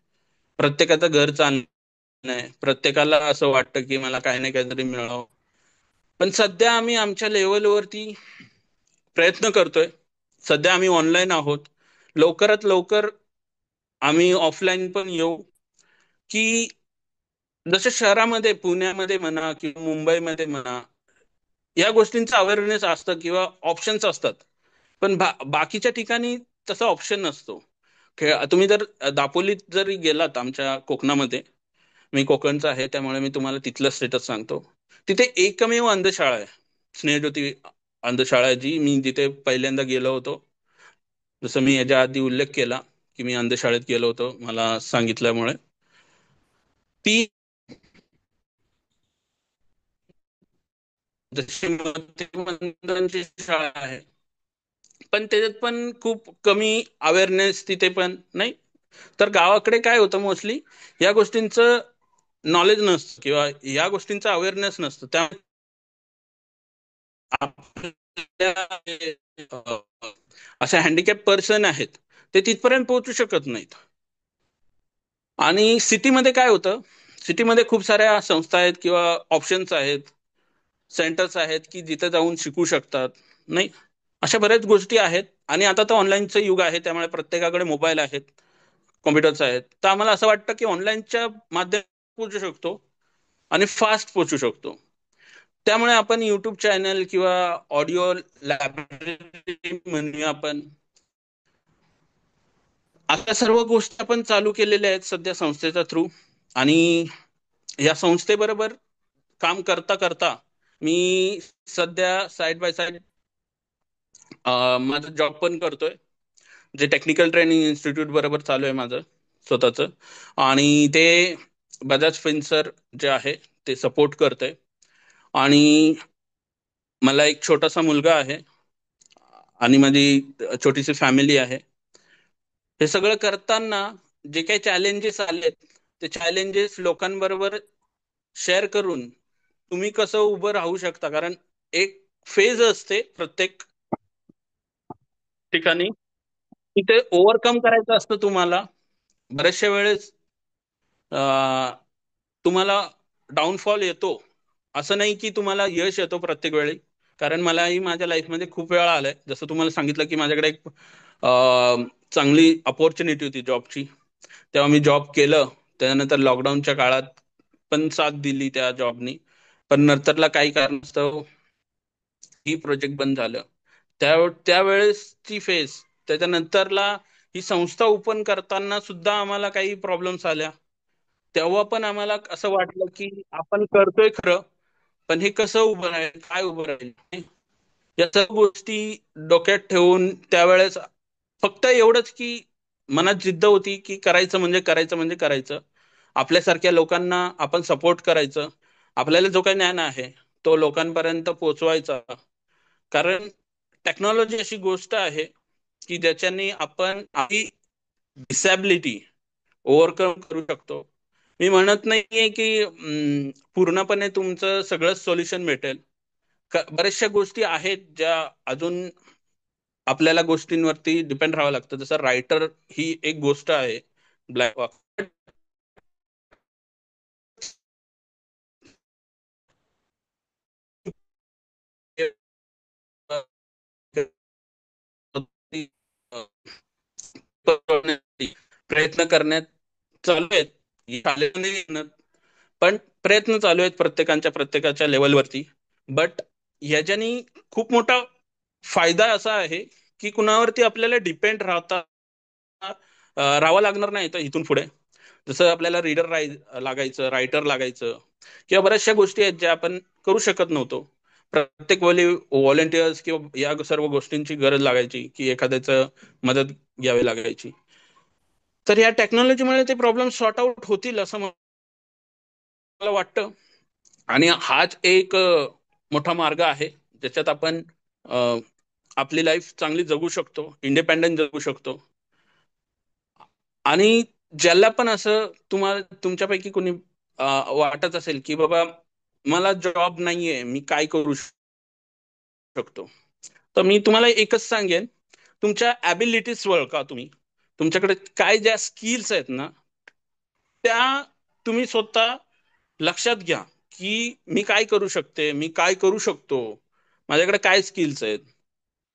प्रत्येकाचं घर चालणं आहे, प्रत्येकाला असं वाटतं की मला काही नाही काहीतरी मिळावं. पण सध्या आम्ही आमच्या लेवलवरती प्रयत्न करतोय. सध्या आम्ही ऑनलाईन आहोत, लवकरात लवकर आम्ही ऑफलाईन पण येऊ. की जसं शहरामध्ये, पुण्यामध्ये म्हणा किंवा मुंबईमध्ये म्हणा, या गोष्टींचं अवेअरनेस असतं किंवा ऑप्शन्स असतात. पण बाकीच्या ठिकाणी तसा ऑप्शन नसतो. तुम्ही जर दापोलीत जरी गेलात आमच्या कोकणामध्ये, मी कोकणचा आहे त्यामुळे मी तुम्हाला तिथलं स्टेटस सांगतो, तिथे एकमेव अंधशाळा आहे, स्नेहज्योती अंधशाळा आहे, जी मी जिथे पहिल्यांदा गेलो होतो. जसं मी याच्या आधी उल्लेख केला की मी अंधशाळेत गेलो होतो मला सांगितल्यामुळे, ती जशी मंदांची शाळा आहे, पण त्याच्यात पण खूप कमी अवेअरनेस तिथे पण नाही. तर गावाकडे काय होतं, मोस्टली या गोष्टींचं नॉलेज नसतं किंवा या गोष्टींचं अवेअरनेस नसतं. त्यामुळे अशा हँडिकॅप पर्सन आहेत ते तिथपर्यंत पोहोचू शकत नाहीत. आणि सिटीमध्ये काय होतं, सिटीमध्ये खूप साऱ्या संस्था आहेत किंवा ऑप्शन्स आहेत, सेंटर्स आहेत की जिथे जाऊन शिकू शकतात. नाही, अशा बऱ्याच गोष्टी आहेत. आणि आता तर ऑनलाईनचं युग आहे, त्यामुळे प्रत्येकाकडे मोबाईल आहेत, कॉम्प्युटर्स आहेत. तर आम्हाला असं वाटतं की ऑनलाईनच्या माध्यमातून पोहोचू शकतो आणि फास्ट पोहोचू शकतो. त्यामुळे आपण युट्यूब चॅनल किंवा ऑडिओ लायब्ररी म्हणूया आपण, आता सर्व गोष्टी आपण चालू केलेल्या आहेत सध्या संस्थेच्या थ्रू. आणि या संस्थेबरोबर काम करता करता मी सध्या साइड बाय साइड माझं जॉब पण करतोय, जे टेक्निकल ट्रेनिंग इन्स्टिट्यूट बरोबर चालू आहे माझं स्वतःचं. आणि ते बजाज फिन्सर जे आहे ते सपोर्ट करतंय. आणि मला एक छोटासा मुलगा आहे आणि माझी छोटीशी फॅमिली आहे. हे सगळं करताना जे काही चॅलेंजेस आलेत ते चॅलेंजेस लोकांबरोबर शेअर करून तुम्ही कसं उभं राहू शकता, कारण एक फेज असते प्रत्येक ठिकाणी, की ते ओव्हरकम करायचं असतं तुम्हाला. बऱ्याचशा वेळेस तुम्हाला डाऊनफॉल येतो, असं नाही की तुम्हाला यश येतो प्रत्येक वेळी. कारण मलाही माझ्या लाईफमध्ये खूप वेळा आलंय, जसं तुम्हाला सांगितलं की माझ्याकडे एक चांगली अपॉर्च्युनिटी होती जॉबची, तेव्हा मी जॉब केलं. त्यानंतर लॉकडाऊनच्या काळात पण साथ दिली त्या जॉबनी, पण नंतरला काही कारणास्तव ही प्रोजेक्ट बंद झालं. त्यावेळेसची फेज, त्याच्यानंतरला ही संस्था ओपन करताना सुद्धा आम्हाला काही प्रॉब्लेम्स आल्या. तेव्हा पण आम्हाला असं वाटलं की आपण करतोय खरं, पण हे कसं उभं राहील, काय उभं राहील, या सर्व गोष्टी डोक्यात ठेवून त्यावेळेस फक्त एवढंच की मनात जिद्द होती की करायचं म्हणजे करायचं म्हणजे करायचं. आपल्यासारख्या लोकांना आपण सपोर्ट करायचं. आपल्याला जो काही ज्ञान आहे तो लोकांपर्यंत पोहोचवायचा. कारण टेक्नॉलॉजी अशी गोष्ट आहे की ज्याच्याने आपण आपली डिसॅबिलिटी ओव्हरकम करू शकतो. मी म्हणत नाहीये की पूर्णपणे तुमचं सगळंच सोल्युशन भेटेल. बऱ्याचशा गोष्टी आहेत ज्या अजून आपल्याला गोष्टींवरती डिपेंड राहावं लागतं. जसं रायटर ही एक गोष्ट आहे, ब्लॅक प्रयत्न करण्यात चालू आहेत. आलेलं नाही ना, पण प्रयत्न चालू आहेत प्रत्येकाच्या लेवलवरती. बट ह्याच्यानी खूप मोठा फायदा असा आहे की कुणावरती आपल्याला डिपेंड राहावं लागणार नाही तर इथून पुढे. जसं आपल्याला रीडर लागायचं, रायटर लागायचं, किंवा बऱ्याचशा गोष्टी आहेत ज्या आपण करू शकत नव्हतो. प्रत्येक वेळी व्हॉलेंटियर्स किंवा या सर्व गोष्टींची गरज लागायची की एखाद्याचं मदत घ्यावी लागायची. तर या टेक्नॉलॉजीमुळे ते प्रॉब्लेम सॉर्ट आउट होतील असं मला वाटतं. आणि हाच एक मोठा मार्ग आहे ज्याच्यात आपण अ, आपली लाईफ चांगली जगू शकतो, इंडिपेंडंट जगू शकतो. आणि ज्याला पण असं तुम्हाला तुमच्यापैकी कोणी वाटत असेल की बाबा मला जॉब नाहीये, मी काय करू शकतो, तर मी तुम्हाला एकच सांगेन, तुमच्या ऍबिलिटीज ओळखा. तुम्ही तुमच्याकडे काय ज्या स्किल्स आहेत ना, त्या तुम्ही स्वतः लक्षात घ्या की मी काय करू शकते, मी काय करू शकतो, माझ्याकडे काय स्किल्स आहेत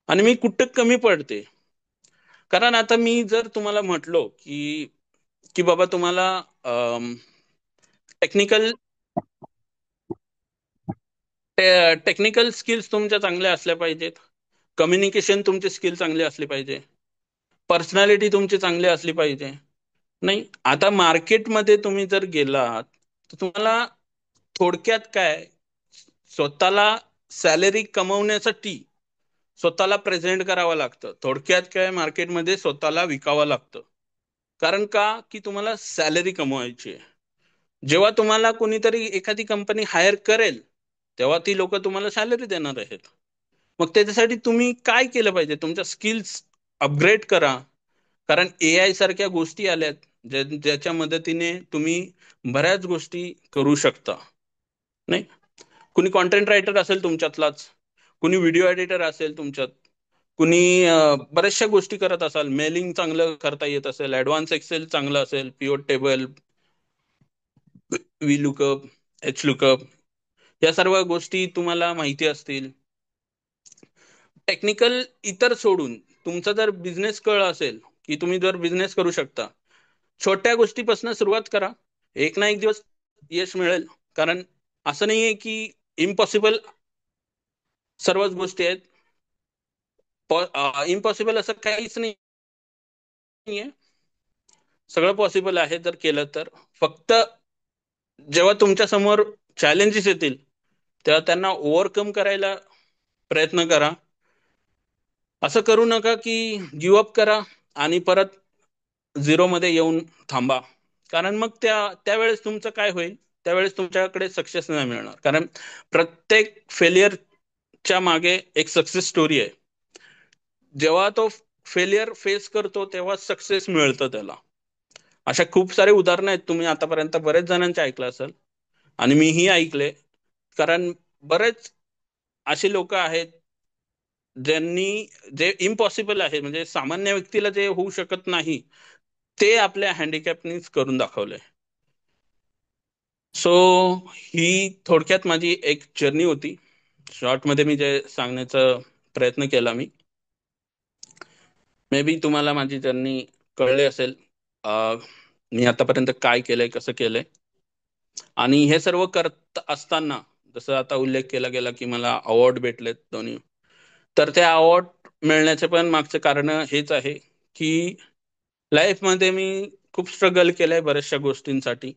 आणि मी कुठं कमी पडते. कारण आता मी जर तुम्हाला म्हटलो की की बाबा तुम्हाला टेक्निकल टेक्निकल स्किल्स तुमच्या चांगल्या असल्या पाहिजेत, कम्युनिकेशन तुमचे स्किल चांगले असले पाहिजे, पर्सनॅलिटी तुमची चांगली असली पाहिजे. नाही, आता मार्केटमध्ये तुम्ही जर गेलात तर तुम्हाला थोडक्यात काय, स्वतःला सॅलरी कमवण्यासाठी स्वतःला प्रेझेंट करावं लागतं. थोडक्यात काय, मार्केटमध्ये स्वतःला विकावं लागतं. कारण का, की तुम्हाला सॅलरी कमवायची आहे. जेव्हा तुम्हाला कोणीतरी एखादी कंपनी हायर करेल तेव्हा ती लोक तुम्हाला सॅलरी देणार आहेत. मग त्याच्यासाठी तुम्ही काय केलं पाहिजे, तुमच्या स्किल्स अपग्रेड करा. कारण AI सारख्या गोष्टी आल्यात ज्याच्या मदतीने तुम्ही बऱ्याच गोष्टी करू शकता. नाही, कुणी कॉन्टेंट रायटर असेल तुमच्यातलाच, कुणी व्हिडिओ एडिटर असेल तुमच्यात, कुणी बऱ्याचशा गोष्टी करत असाल, मेलिंग चांगलं करता येत असेल, ऍडव्हान्स एक्सेल चांगलं असेल, पिओट table, V lookup, H lookup, या सर्व गोष्टी तुम्हाला माहिती असतील. टेक्निकल इतर सोडून तुमचा जर बिझनेस कळ असेल की तुम्ही जर बिझनेस करू शकता, छोट्या गोष्टीपासून सुरुवात करा. एक ना एक दिवस यश मिळेल. कारण असं नाहीये की इम्पॉसिबल सर्वच गोष्टी आहेत. इम्पॉसिबल असं काहीच नाहीये, सगळं पॉसिबल आहे जर केलं तर. फक्त जेव्हा तुमच्या समोर चॅलेंजेस येतील तेव्हा त्यांना ओव्हरकम करायला प्रयत्न करा. असं करू नका की गिव्ह अप करा आणि परत झिरो मध्ये येऊन थांबा. कारण मग त्यावेळेस तुमचं काय होईल, त्यावेळेस तुमच्याकडे सक्सेस नाही मिळणार. कारण प्रत्येक फेलियरच्या मागे एक सक्सेस स्टोरी आहे. जेव्हा तो फेलियर फेस करतो तेव्हा सक्सेस मिळतं त्याला. अशा खूप सारे उदाहरणं आहेत, तुम्ही आतापर्यंत बरेच जणांचे ऐकलं असेल आणि मीही ऐकले. कारण बरेच असे लोक आहेत ज्यांनी, जे इम्पॉसिबल आहे म्हणजे सामान्य व्यक्तीला जे होऊ शकत नाही, ते आपल्या हँडिकॅपनीच करून दाखवलंय. सो ही थोडक्यात माझी एक जर्नी होती. शॉर्ट मध्ये मी जे सांगण्याचा प्रयत्न केला मे बी तुम्हाला माझी जर्नी कळले असेल. अं, मी आतापर्यंत काय केलंय, कसं केलंय, आणि हे सर्व करत असताना जसं आता उल्लेख केला गेला की मला अवॉर्ड भेटलेत दोन्ही. तर ते अवॉर्ड मिळण्याचे पण मागचं कारण हेच आहे की लाईफमध्ये मी खूप स्ट्रगल केलंय बऱ्याचशा गोष्टींसाठी.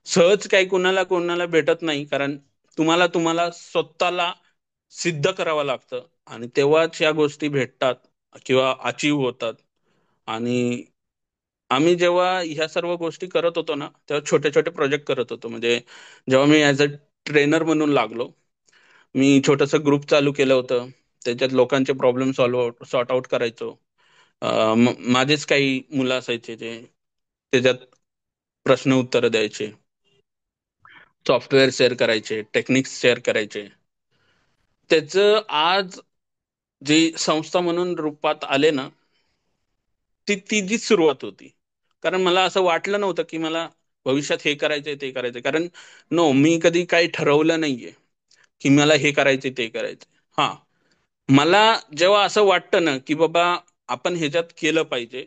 सहज काही कोणाला कोणाला भेटत नाही, कारण तुम्हाला तुम्हाला स्वतःला सिद्ध करावं लागतं आणि तेव्हाच या गोष्टी भेटतात किंवा अचीव होतात. आणि आम्ही जेव्हा ह्या सर्व गोष्टी करत होतो ना, तेव्हा छोटे छोटे प्रोजेक्ट करत होतो. म्हणजे जेव्हा मी ऍज अ ट्रेनर म्हणून लागलो, मी छोटंसं ग्रुप चालू केलं होतं. त्याच्यात लोकांचे प्रॉब्लेम सॉर्ट आउट करायचो. माझेच काही मुलं असायचे जे त्याच्यात प्रश्न उत्तर द्यायचे, सॉफ्टवेअर शेअर करायचे, टेक्निक्स शेअर करायचे. त्याचं आज जी संस्था म्हणून रूपात आले ना, ती जी सुरुवात होती. कारण मला असं वाटलं नव्हतं की मला भविष्यात हे करायचंय ते करायचंय. कारण मी कधी काही ठरवलं नाहीये की मला हे करायचंय ते करायचंय. हा, मला जेव्हा असं वाटतं ना की बाबा आपण ह्याच्यात केलं पाहिजे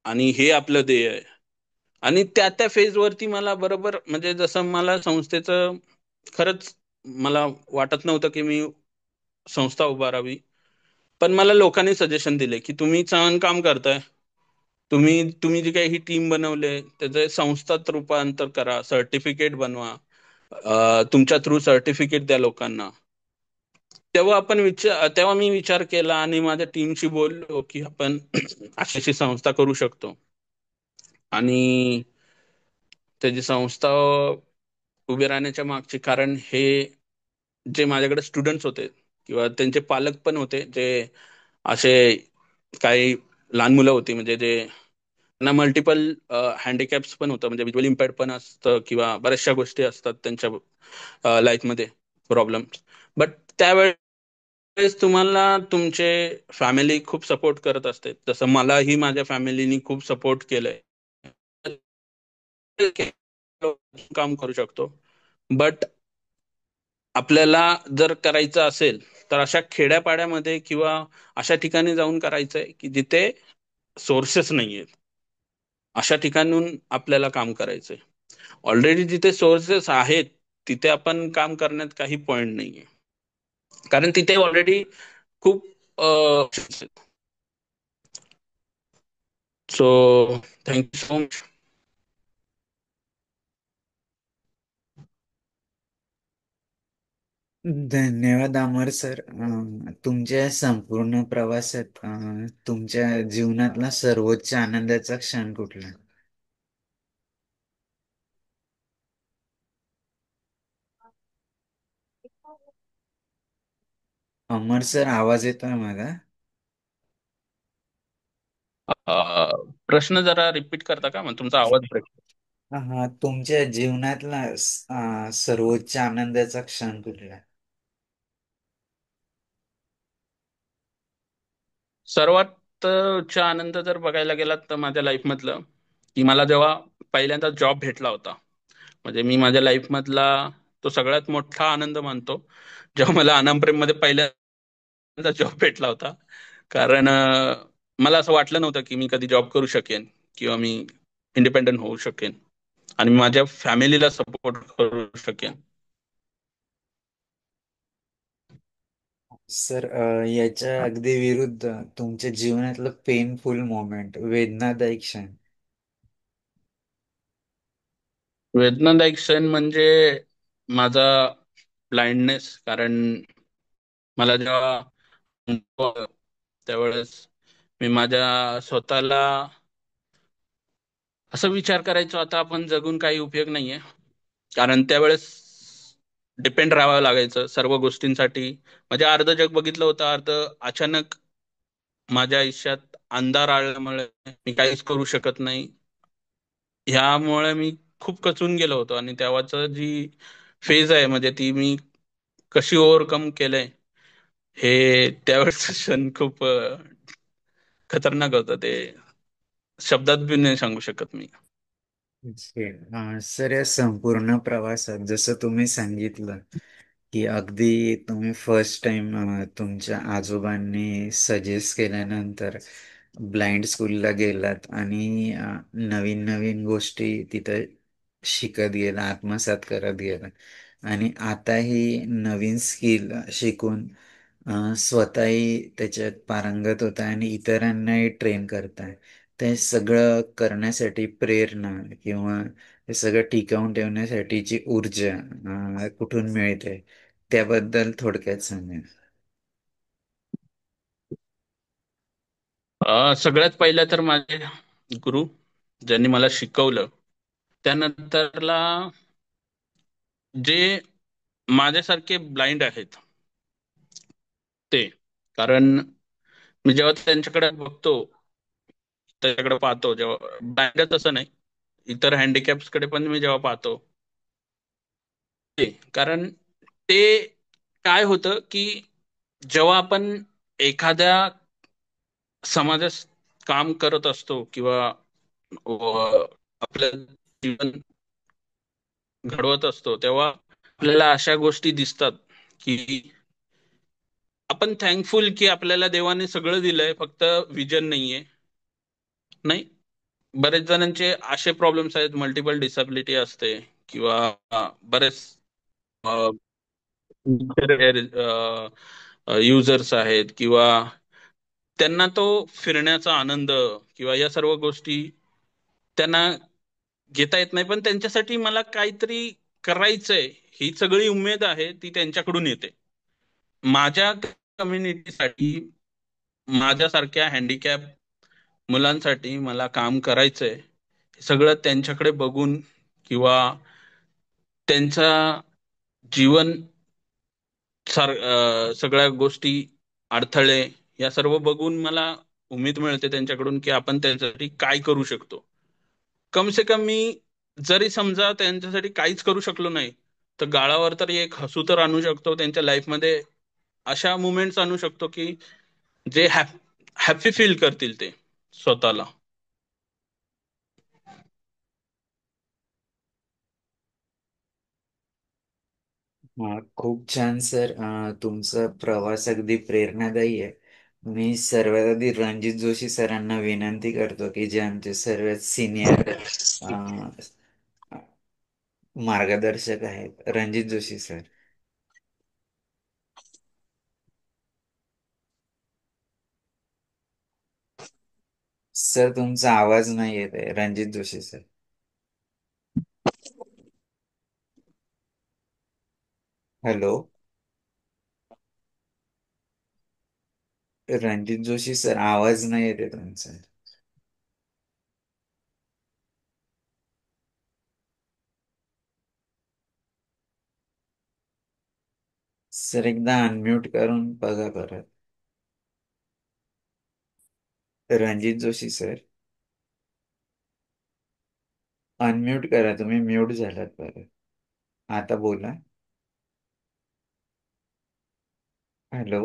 आणि हे आपलं ध्येय आहे, आणि त्या त्या फेज वरती मला बरोबर, म्हणजे जसं मला संस्थेचं खरंच मला वाटत नव्हतं की मी संस्था उभारावी. पण मला लोकांनी सजेशन दिले की तुम्ही छान काम करताय, तुम्ही तुम्ही जी काही ही टीम बनवले त्याचे संस्थात रूपांतर करा, सर्टिफिकेट बनवा, तुमच्या थ्रू सर्टिफिकेट द्या लोकांना. तेव्हा मी विचार केला आणि माझ्या टीमशी बोललो की आपण अशी अशी संस्था करू शकतो. आणि त्याची संस्था उभी राहण्याच्या मागचे कारण हे, जे माझ्याकडे स्टुडंट्स होते किंवा त्यांचे पालक पण होते, जे असे काही लहान मुलं होती, म्हणजे जे त्यांना मल्टिपल हँडिकॅप्स पण होतं, म्हणजे व्हिज्युअल इम्पॅक्ट पण असतं किंवा बऱ्याचशा गोष्टी असतात त्यांच्या लाईफमध्ये प्रॉब्लेम. बट त्यावेळेस तुम्हाला तुमचे फॅमिली खूप सपोर्ट करत असते, जसं मलाही माझ्या फॅमिलीनी खूप सपोर्ट केलंय. काम करू शकतो. बट आपल्याला जर करायचं असेल तर अशा खेड्यापाड्यामध्ये किंवा अशा ठिकाणी जाऊन करायचंय की जिथे सोर्सेस नाहीयेत. अशा ठिकाणून आपल्याला काम करायचंय. ऑलरेडी जिथे सोर्सेस आहेत तिथे आपण काम करण्यात काही पॉइंट नाहीये, कारण तिथे ऑलरेडी खूप सो थँक्यू सो मच. धन्यवाद अमर सर. तुमच्या संपूर्ण प्रवासात तुमच्या जीवनातला सर्वोच्च आनंदाचा क्षण कुठला? अमर सर, आवाज येतोय माझा? प्रश्न जरा रिपीट करता का? मग तुमचा आवाज ब्रेक. हा, तुमच्या जीवनातला सर्वोच्च आनंदाचा क्षण कुठला? सर्वात उच्च आनंद जर बघायला गेलात तर माझ्या लाईफ मधलं, की मला जेव्हा पहिल्यांदा जॉब भेटला होता. म्हणजे मी माझ्या लाईफ मधला तो सगळ्यात मोठा आनंद मानतो जेव्हा मला अनप्रेम मध्ये पहिल्यांदा जॉब भेटला होता. कारण मला असं वाटलं नव्हतं की मी कधी जॉब करू शकेन किंवा मी इंडिपेंडंट होऊ शकेन आणि माझ्या फॅमिलीला सपोर्ट करू शकेन. सर, याच्या अगदी विरुद्ध तुमच्या जीवनातलं पेनफुल मोमेंट, वेदनादायी क्षण. वेदनादायक क्षण म्हणजे माझा ब्लाइंडनेस. कारण मला जेव्हा त्यावेळेस मी माझ्या स्वतःला असं विचार करायचो, आता आपण जगून काही उपयोग नाहीये. कारण त्यावेळेस डिपेंड राहावं लागायचं सर्व गोष्टींसाठी. म्हणजे अर्ध जग बघितलं होतं, अर्ध अचानक माझ्या आयुष्यात अंधार आल्यामुळे मी काहीच करू शकत नाही. ह्यामुळे मी खूप कचून गेलो होतो आणि तेव्हाच जी फेज आहे म्हणजे ती मी कशी ओव्हरकम केलंय हे त्यावेळेस क्षण खूप खतरनाक होतं ते शब्दात बी नाही सांगू शकत मी. सर, या संपूर्ण प्रवासात जसं तुम्ही सांगितलं की अगदी तुम्ही फर्स्ट टाइम तुमच्या आजोबांनी सजेस्ट केल्यानंतर ब्लाइंड स्कूलला गेलात आणि नवीन नवीन गोष्टी तिथं शिकत गेला, आत्मसात करत गेला आणि आताही नवीन स्किल शिकून स्वतःही त्याच्यात पारंगत होता आणि इतरांनाही ट्रेन करताय. ते सगळं करण्यासाठी प्रेरणा किंवा हे सगळं टिकवून ठेवण्यासाठीची ऊर्जा कुठून मिळते त्याबद्दल थोडक्यात सांगा. सगळ्यात पहिलं तर माझे गुरु ज्यांनी मला शिकवलं. त्यानंतरला जे माझ्यासारखे ब्लाइंड आहेत ते, कारण मी जेव्हा त्यांच्याकडे बघतो, त्याच्याकडे पाहतो, जेव्हा ब्लाइंडच असं नाही, इतर हँडिकॅप्स कडे पण मी जेव्हा पाहतो ते, कारण ते काय होतं की जेव्हा आपण एखाद्या समाजात काम करत असतो किंवा आपलं जीवन घडवत असतो तेव्हा आपल्याला अशा गोष्टी दिसतात की आपण थँकफुल की आपल्याला देवाने सगळं दिलंय, फक्त विजन नाहीये. नाही, बरेच जणांचे असे प्रॉब्लेम्स आहेत, मल्टिपल डिसॅबिलिटी असते किंवा बरेच युजर्स आहेत किंवा त्यांना तो फिरण्याचा आनंद किंवा या सर्व गोष्टी त्यांना घेता येत नाही, पण त्यांच्यासाठी मला काहीतरी करायचंय ही सगळी उमेद आहे ती त्यांच्याकडून येते. माझ्या कम्युनिटीसाठी, माझ्यासारख्या हँडिकॅप मुलांसाठी मला काम करायचंय. हे सगळं त्यांच्याकडे बघून किंवा त्यांचा जीवन सगळ्या गोष्टी, अडथळे या सर्व बघून मला उमेद मिळते त्यांच्याकडून की आपण त्यांच्यासाठी काय करू शकतो. कम से कम मी जरी समजा त्यांच्यासाठी काहीच करू शकलो नाही, तर गाळावर तरी एक हसू तर आणू शकतो त्यांच्या लाईफमध्ये. अशा मुमेंट्स आणू शकतो की जे हॅपी फील करतील ते स्वतःला. खूप छान सर. तुमचा प्रवास अगदी प्रेरणादायी आहे. मी सर्वात आधी रणजित जोशी सरांना विनंती करतो की जे आमचे सर्वात सिनियर मार्गदर्शक आहेत, रणजित जोशी सर. सर, तुमचा आवाज नाही येत आहे, Ranjit Joshi sir. Hello. Ranjit Joshi sir, आवाज नाही येते तुमचा. सर, एकदा अनम्यूट करून बघा परत. रणजित जोशी सर, अनम्यूट करा, तुम्ही म्यूट झालात परत. आता बोला. हॅलो.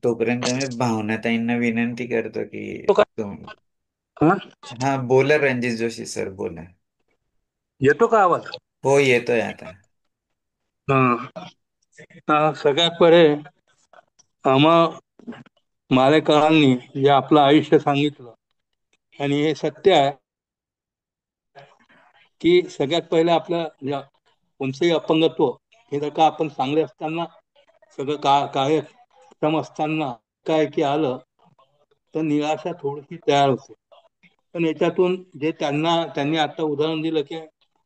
तोपर्यंत मी भावनाताईंना विनंती करतो की तो का तुम हा? हा, बोला रणजित जोशी सर, बोला. येतो का आवाज? हो, येतोय आता. हा. सगळ्यात पहिले आम्हा मालेकरांनी जे आपलं आयुष्य सांगितलं आणि हे सत्य आहे की सगळ्यात पहिले आपलं कोणतंही अपंगत्व हे जर का आपण चांगले असताना, सगळं कार्यक्षम असताना काय की आलं तर निराशा थोडीशी तयार होते. पण याच्यातून जे त्यांनी आता उदाहरण दिलं की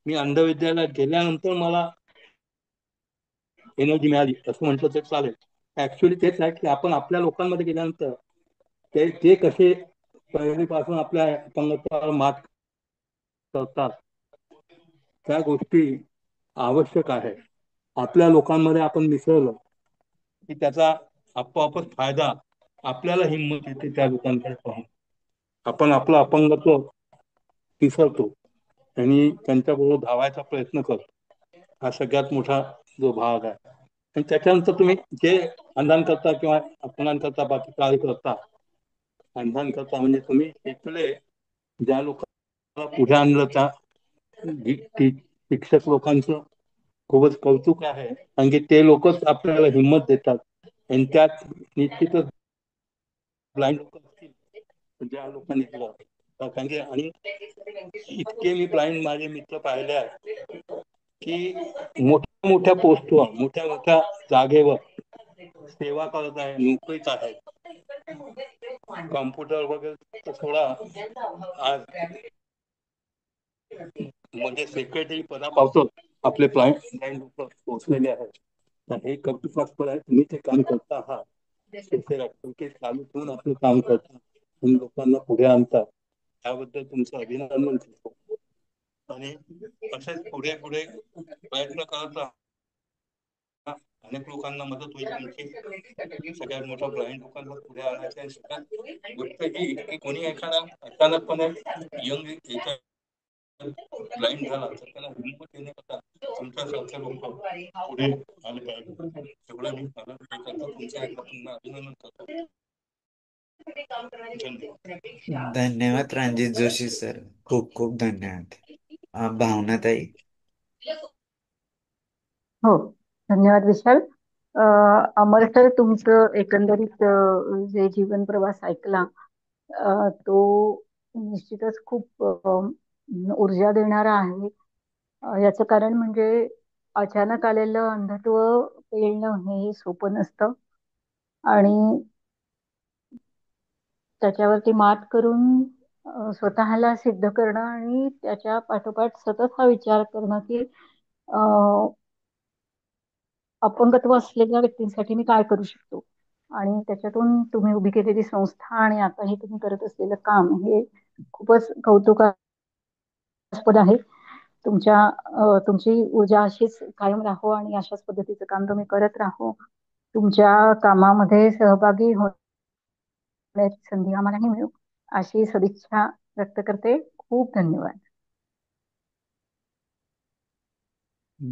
मी अंधविद्यालयात गेल्यानंतर मला एनर्जी मिळाली असं म्हटलं तर चालेल. ऍक्च्युली तेच आहे की आपण आपल्या लोकांमध्ये गेल्यानंतर ते ते कसे पहिलीपासून आपल्या अपंगत्वावर मात करतात त्या गोष्टी आवश्यक आहे. आपल्या लोकांमध्ये आपण मिसळलं की त्याचा आपोआपच फायदा आपल्याला हिंमत येते त्या लोकांकडे पाहून. आपण आपलं अपंगत्व विसरतो आणि त्यांच्याबरोबर धावायचा प्रयत्न करतो. हा सगळ्यात मोठा जो भाग आहे. आणि त्याच्यानंतर तुम्ही जे अंधान करता किंवा अपंगान करता बाकी कार्य करता, अंधान करता म्हणजे तुम्ही इथले ज्या लोकांना पुढे आणलं त्या शिक्षक लोकांचं खूपच कौतुक आहे. कारण की ते लोकच आपल्याला हिंमत देतात आणि त्यात निश्चितच ब्लाइंड लोक असतील ज्या लोकांनी केलं. कारण की आणि इतके मी ब्लाइंड माझे मित्र पाहिले आहेत की मोठ्या मोठ्या पोस्टवर मोठ्या मोठ्या जागेवर सेवा करत आहे, नोकरीत आहे. कॉम्प्युटर वगैरे थोडा आज म्हणजे सेक्रेटरी पदापासून आपले ब्लाइंड लोक पोहोचलेले आहेत. तर हे कौतुकास्पद आहे. तुम्ही ते काम करता आहात, चालू ठेवून आपलं काम करता आणि लोकांना पुढे आणता, त्याबद्दल तुमचं अभिनंदन करतो. आणि असेच पुढे पुढे प्रयत्न करत राहा. अनेक लोकांना मदत होईल तुमची. सगळ्यात मोठा ब्लाइंड लोकांना पुढे आणायचं सगळ्यात गोष्ट ही की कोणी एखादा अचानकपणे यंग ब्लाइंड झाला तर त्याला हिंमत देण्याकरता तुमच्यासारखे लोक पुढे आले पाहिजे. एवढं मी करतो. तुमच्या एकदा पुन्हा अभिनंदन करतो. धन्यवाद रणजित जोशी सर, खूप खूप धन्यवाद. भावनाताई. हो, धन्यवाद विशाल. अमर सर, तुमचं एकंदरीत जे जीवन प्रवास ऐकला तो निश्चितच खूप ऊर्जा देणारा आहे. याचं कारण म्हणजे अचानक आलेलं अंधत्व पेलणं हे सोपं नसतं आणि त्याच्यावरती मात करून स्वतःला सिद्ध करणं आणि त्याच्या पाठोपाठ सतत हा विचार करणं की अपंगत्व असलेल्या व्यक्तींसाठी मी काय करू शकतो आणि त्याच्यातून तुम्ही उभी केलेली संस्था आणि आता हे तुम्ही करत असलेलं काम हे खूपच कौतुकास्पद आहे. तुमची ऊर्जा अशीच कायम राहो आणि अशाच पद्धतीचं काम तुम्ही करत राहो. तुमच्या कामामध्ये सहभागी होण्याची संधी आम्हालाही मिळू अशी सदिच्छा व्यक्त करते. खूप धन्यवाद.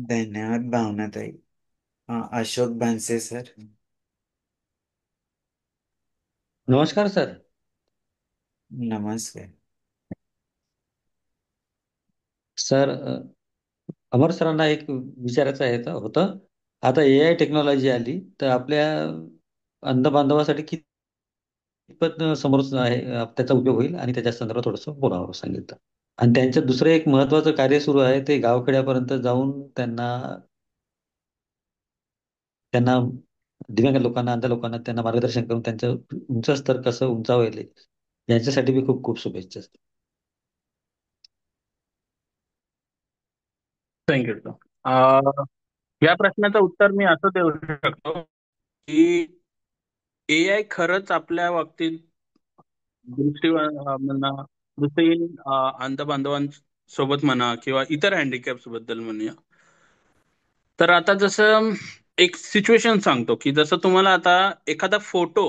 धन्यवाद भावनाताई. अशोक भानसे सर. नमस्कार सर. नमस्कार सर. अमर सरांना एक विचारायचं आहे होतं. आता AI टेक्नॉलॉजी आली तर आपल्या अंध बांधवासाठी कितपत समोर आहे त्याचा उपयोग होईल आणि त्याच्या संदर्भात थोडंसं बोलावं सांगितलं. आणि त्यांचं दुसरं एक महत्वाचं कार्य सुरू आहे, ते गावखेड्यापर्यंत जाऊन त्यांना त्यांना दिव्यांग लोकांना, अंध लोकांना त्यांना मार्गदर्शन करून त्यांचं उंच स्तर कसं उंचावेल यांच्यासाठी मी खूप खूप शुभेच्छा. थँक्यू. या प्रश्नाचं उत्तर मी असं देऊ शकतो की AI खरंच आपल्या बाबतीत म्हणा, दृष्टीहीन अंध बांधवांसोबत म्हणा किंवा इतर हँडिकॅप्स बद्दल म्हणूया, तर आता जसं एक सिच्युएशन सांगतो की जसं तुम्हाला आता एखादा फोटो,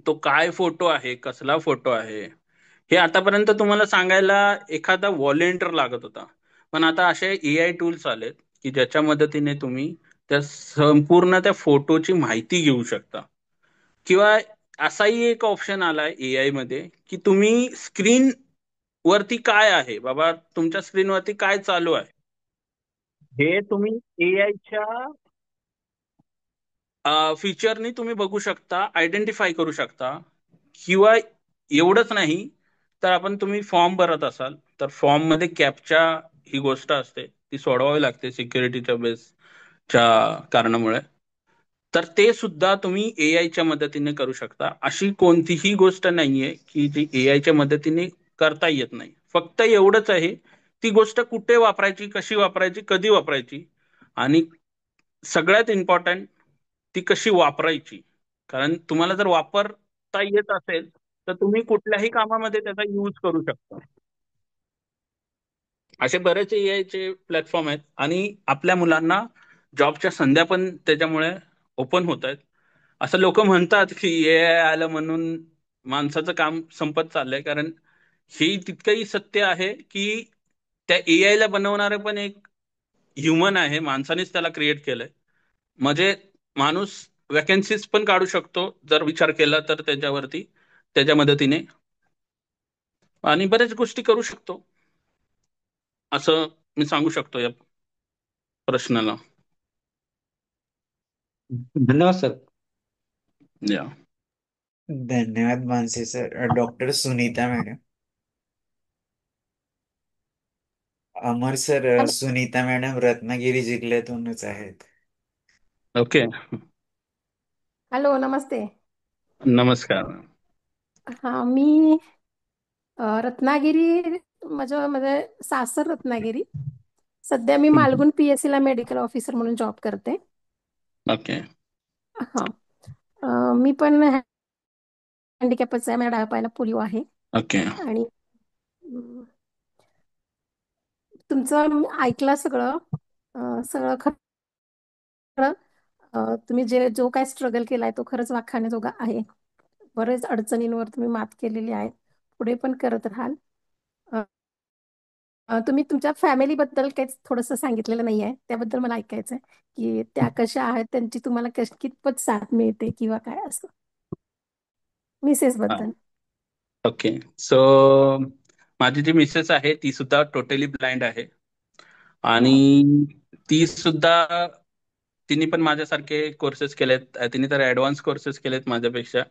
तो काय फोटो आहे, कसला फोटो आहे, हे आतापर्यंत तुम्हाला सांगायला एखादा व्हॉलेंटियर लागत होता. पण आता असे AI टूल्स आलेत की ज्याच्या मदतीने तुम्ही त्या संपूर्ण त्या फोटोची माहिती घेऊ शकता. किंवा असाही एक ऑप्शन आलाय AI मध्ये की तुम्ही स्क्रीन वरती काय आहे बाबा, तुमच्या स्क्रीन वरती काय चालू आहे हे तुम्ही AIच्या फीचरनी तुम्ही बघू शकता, आयडेंटिफाय करू शकता. किंवा एवढंच नाही तर तुम्ही फॉर्म भरत असाल तर फॉर्म मध्ये कॅपचा ही गोष्ट असते, ती सोडवावी लागते सिक्युरिटीच्या बेसच्या कारणामुळे. तर ते सुद्धा तुम्ही AIच्या मदतीने करू शकता. अशी कोणतीही गोष्ट नाहीये की जी AIच्या मदतीने करता येत नाही. फक्त एवढंच आहे, ती गोष्ट कुठे वापरायची, कशी वापरायची, कधी वापरायची, आणि सगळ्यात इम्पॉर्टंट ती कशी वापरायची. कारण तुम्हाला जर वापरता येत असेल तर तुम्ही कुठल्याही कामामध्ये त्याचा यूज करू शकता. असे बरेच AIचे प्लॅटफॉर्म आहेत आणि आपल्या मुलांना जॉबच्या संध्या पण त्याच्यामुळे ओपन होत आहेत. असं लोक म्हणतात की AI आलं म्हणून माणसाचं काम संपत चाललंय. कारण हे तितकंही सत्य आहे की त्या एआय ला बनवणारं पण एक ह्युमन आहे, माणसानेच त्याला क्रिएट केलंय. म्हणजे माणूस वॅकन्सीज पण काढू शकतो जर विचार केला तर त्याच्यावरती, त्याच्या मदतीने, आणि बऱ्याच गोष्टी करू शकतो, असं मी सांगू शकतो या प्रश्नाला. धन्यवाद सर. या धन्यवाद Mansi sir. Doctor Sunita madam. Amar sir, hello Sunita madam Ratnagiri जिल्ह्यातूनच आहेत. ओके. हॅलो, नमस्ते. नमस्कार. हा, मी रत्नागिरी, माझं म्हणजे सासर रत्नागिरी. सध्या मी मालगुण PSC ला मेडिकल ऑफिसर म्हणून जॉब करते. ओके. हा, मी पण हँडिकॅपच आहे, माझ्या डाव्या पायाला पोलिओ आहे. ओके. आणि तुमचं मी ऐकलं सगळं, सगळं खरं. तुम्ही जो काय स्ट्रगल केलाय तो खरंच वाखाणण्याजोगा आहे. बरेच अडचणींवर तुम्ही मात केलेली आहे, पुढे पण करत राहाल. तुम्ही तुमच्या फॅमिलीबद्दल काहीच थोडंसं सांगितलेलं नाही आहे, त्याबद्दल मला ऐकायचं आहे की त्या कशा आहेत, त्यांची तुम्हाला कितपत साथ मिळते किंवा काय असं, मिसेस बद्दल. ओके. सो माझी जी मिसेस आहे ती सुद्धा टोटली ब्लाइंड आहे. आणि ती सुद्धा, तिने पण माझ्यासारखे कोर्सेस केलेत. तिने तर ऍडव्हान्स कोर्सेस केलेत माझ्यापेक्षा.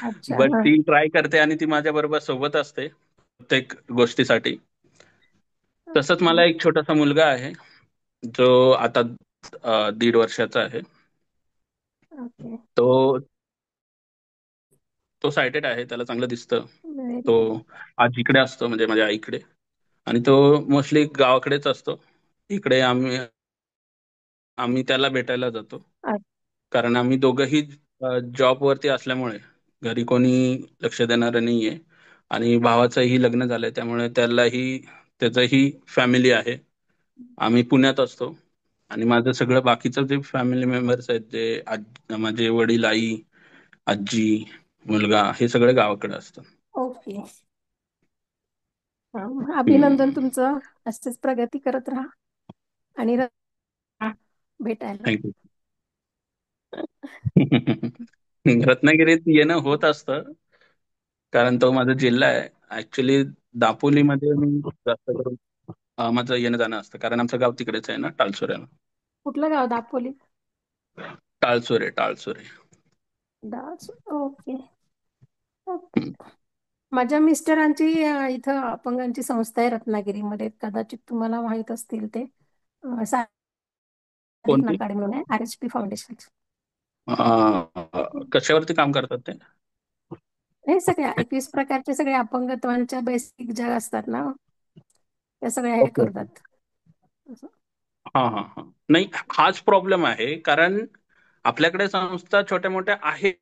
अच्छा. बट हा. ती ट्राय करते आणि ती माझ्या बरोबर सोबत असते प्रत्येक गोष्टीसाठी. तसंच ओके. मला एक छोटासा मुलगा आहे जो आता 1.5 वर्षाचा आहे. ओके. तो तो सायटेड आहे, त्याला चांगलं दिसतं. व्हेरी तो गुड. आजीकडे असतो, म्हणजे माझ्या आईकडे. आणि तो मोस्टली गावाकडेच असतो. इकडे आम्ही आम्ही त्याला भेटायला जातो, कारण आम्ही दोघंही जॉब वरती असल्यामुळे घरी कोणी लक्ष देणारं नाहीये. आणि भावाचंही लग्न झालंय, त्यामुळे त्याचंही फॅमिली आहे. आम्ही पुण्यात असतो. आणि माझं सगळं बाकीचं जे फॅमिली मेंबर्स आहेत, माझे वडील, आई, आजी, मुलगा, हे सगळे गावाकडे असतात. ओके. अभिनंदन हम्म. तुमचं, असेच प्रगती करत राहा आणि भेटायला. थँक्यू. रत्नागिरीत येणं होत असतं, कारण तो माझा जिल्हा आहे. ऍक्च्युली दापोलीमध्ये मी जास्त करून माझं येणं जाणं असतं, कारण आमचं गाव तिकडेच आहे ना, टाळसोऱ्याला. कुठलं गाव? दापोली? टाळसोरे, टाळसोरे. डास. ओके. ओके. माझ्या मिस्टरांची इथं अपंगांची संस्था आहे रत्नागिरीमध्ये, कदाचित तुम्हाला माहित असतील ते. सादिक कोणती? नाकाडे म्हणून आहे, RHP फाउंडेशन. कशावरती काम करतात ते? हे सगळ्या 21 प्रकारचे सगळे अपंगत्वांच्या बेसिक ज्या असतात ना, त्या सगळ्या हे ओके. करतात. असं. हा हा हा. नाही, हाच प्रॉब्लेम आहे. कारण आपल्याकडे संस्था छोट्या मोठ्या आहेत,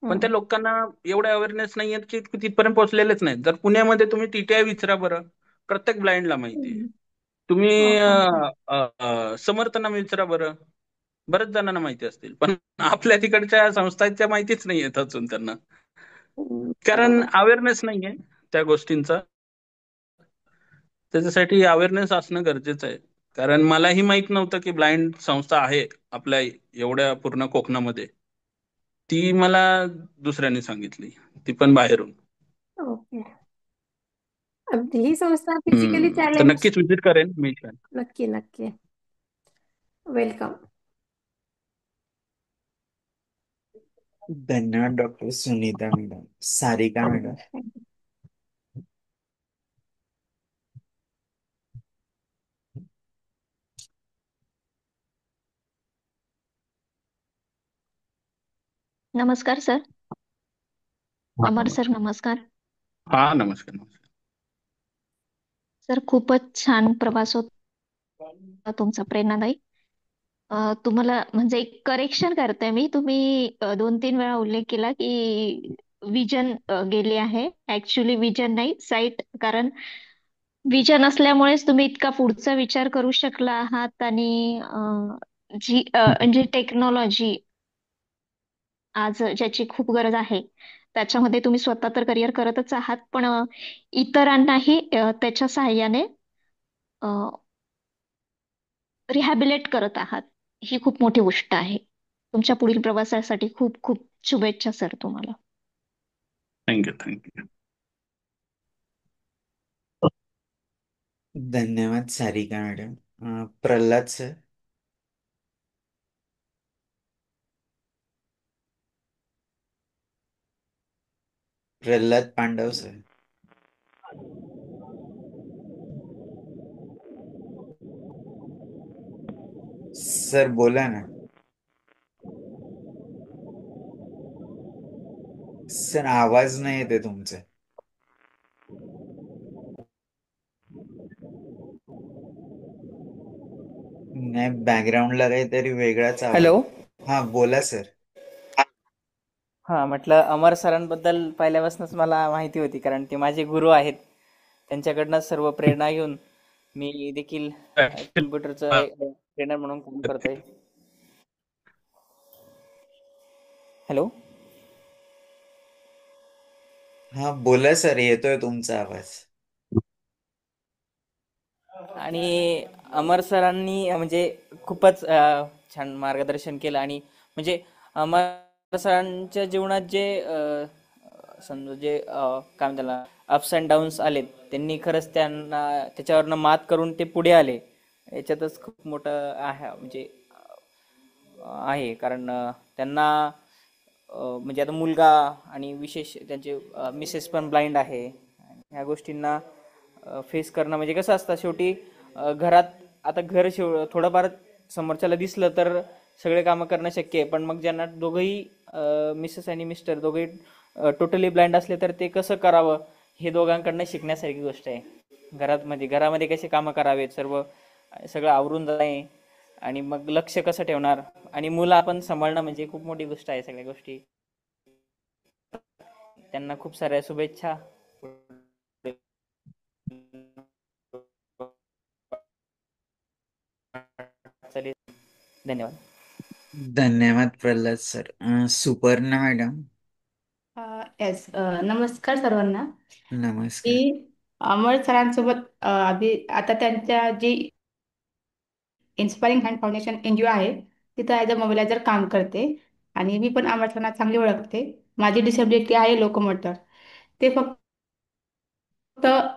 पण त्या हम्म. लोकांना एवढ्या अवेअरनेस नाही आहेत की तिथपर्यंत पोहोचलेलेच नाहीत. जर पुण्यामध्ये तुम्ही TTI विचारा बरं, प्रत्येक ब्लाइंडला माहिती आहे. हम्म. तुम्ही हो हो हो. समर्थना विचारा बरं, बऱ्याच जणांना माहिती असतील, पण आपल्या तिकडच्या संस्थांच्या माहितीच नाही येत अजून त्यांना, कारण बरोबर. अवेअरनेस नाहीये त्या गोष्टींचा. त्याच्यासाठी अवेअरनेस असणं गरजेचं आहे. कारण मलाही माहित नव्हतं की ब्लाइंड संस्था आहे आपल्या एवढ्या पूर्ण कोकणामध्ये. ती मला दुसऱ्यांनी सांगितली, ती पण बाहेरून. ओके. ही संस्था फिजिकली तर चॅलेंज. नक्कीच विजिट करेन मी. नक्की नक्की, वेलकम. धन्यवाद doctor Sunita madam. Sarika madam. नमस्कार सर. अमर सर नमस्कार. हा, नमस्कार नमस्कार. सर, खूपच छान प्रवास होता तुमचा, प्रेरणादायी. तुम्हाला म्हणजे एक करेक्शन करते मी. तुम्ही 2-3 वेळा उल्लेख केला की विजन गेले आहे. ऍक्च्युली विजन नाही, साईट. कारण विजन असल्यामुळेच तुम्ही इतका पुढचा विचार करू शकला आहात. आणि जी म्हणजे टेक्नॉलॉजी आज ज्याची खूप गरज आहे, त्याच्यामध्ये तुम्ही स्वतः तर करिअर करतच आहात, पण इतरांनाही त्याच्या सहाय्याने रिहॅबिलेट करत आहात. ही खूप मोठी गोष्ट आहे. तुमच्या पुढील प्रवासासाठी खूप खूप शुभेच्छा सर तुम्हाला. Thank you, thank you. धन्यवाद Sarika madam. Pralhad sir. Pralhad Pandav sir. Sir बोला ना. सर आवाज नाही येते तुमचा. नाही, बॅकग्राऊंडला काहीतरी वेगळाच आवाज. हॅलो. हा बोला सर. हां, म्हटलं अमर सरांबद्दल पहिल्यापासूनच मला माहिती होती, कारण ते माझे गुरु आहेत. त्यांच्याकडनं सर्व प्रेरणा घेऊन मी देखील कम्प्युटरचं ट्रेनर म्हणून काम करतोय. हॅलो. हा बोला सर, येतोय तुमचा आवाज. आणि अमर सरांनी म्हणजे खूपच छान मार्गदर्शन केलं, आणि म्हणजे अमर सरांच्या जीवनात जे समजा जे काय म्हणतात त्याला अप्स अँड डाऊन्स आलेत, त्यांनी खरंच त्यांना त्याच्यावरनं मात करून ते पुढे आले. याच्यातच खूप मोठं आहे म्हणजे आहे, कारण त्यांना म्हणजे आता मुलगा आणि विशेष त्यांचे मिसेस पण ब्लाइंड आहे. ह्या गोष्टींना फेस करणं म्हणजे कसं असतं, शेवटी घरात आता घर थोडंफार समोरच्याला दिसलं तर सगळे कामं करणं शक्य आहे, पण मग ज्यांना दोघंही मिसेस आणि मिस्टर दोघंही टोटली ब्लाइंड असले तर ते कसं करावं हे दोघांकडनं शिकण्यासारखी गोष्ट आहे. घरामध्ये कसे कामं करावेत, सगळं आवरून जाणे, आणि मग लक्ष कसं ठेवणार, आणि मुलं आपण सांभाळणं म्हणजे खूप मोठी गोष्ट आहे. सगळ्या गोष्टी त्यांना खूप साऱ्या शुभेच्छा. चालेल, धन्यवाद. धन्यवाद Pralhad sir. Suparna madam. Yes. नमस्कार सर्वांना. मी नमस्कार. अमर सरांसोबत आधी आता त्यांच्या जी इन्स्पायरिंग हँड फाउंडेशन NGO आहे तिथं ॲज अ मोबिलायझर काम करते, आणि मी पण अमर सरांना चांगली ओळखते. माझी डिसेबिलिटी आहे लोकोमोटर. ते फक्त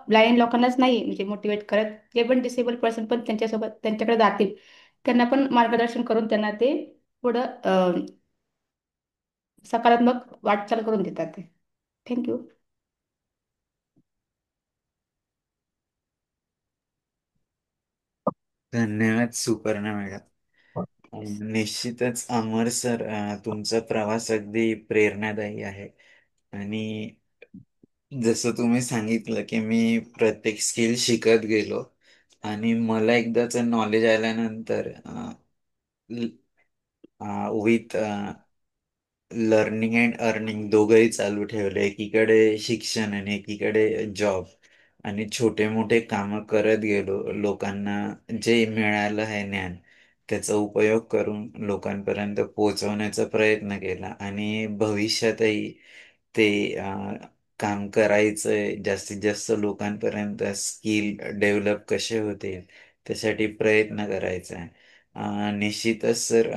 ब्लाइंड लोकांनाच नाही म्हणजे मोटिवेट करत, जे पण डिसेबल पर्सन पण त्यांच्यासोबत त्यांच्याकडे जातील त्यांना पण मार्गदर्शन करून त्यांना ते पुढं सकारात्मक वाटचाल करून देतात ते. थँक्यू. धन्यवाद सुपर्णा मॅडम. निश्चितच अमर सर, तुमचा प्रवास अगदी प्रेरणादायी आहे. आणि जसं तुम्ही सांगितलं की मी प्रत्येक स्किल शिकत गेलो, आणि मला एकदाच नॉलेज आल्यानंतर विथ लर्निंग अँड अर्निंग दोघंही चालू ठेवले. एकीकडे शिक्षण आणि एकीकडे जॉब, आणि छोटे मोठे कामं करत गेलो. लोकांना जे मिळालं आहे ज्ञान, त्याचा उपयोग करून लोकांपर्यंत पोहोचवण्याचा प्रयत्न केला. आणि भविष्यातही ते काम करायचंय, जास्तीत जास्त लोकांपर्यंत स्किल डेव्हलप कसे होतील त्यासाठी प्रयत्न करायचा आहे. निश्चितच सर,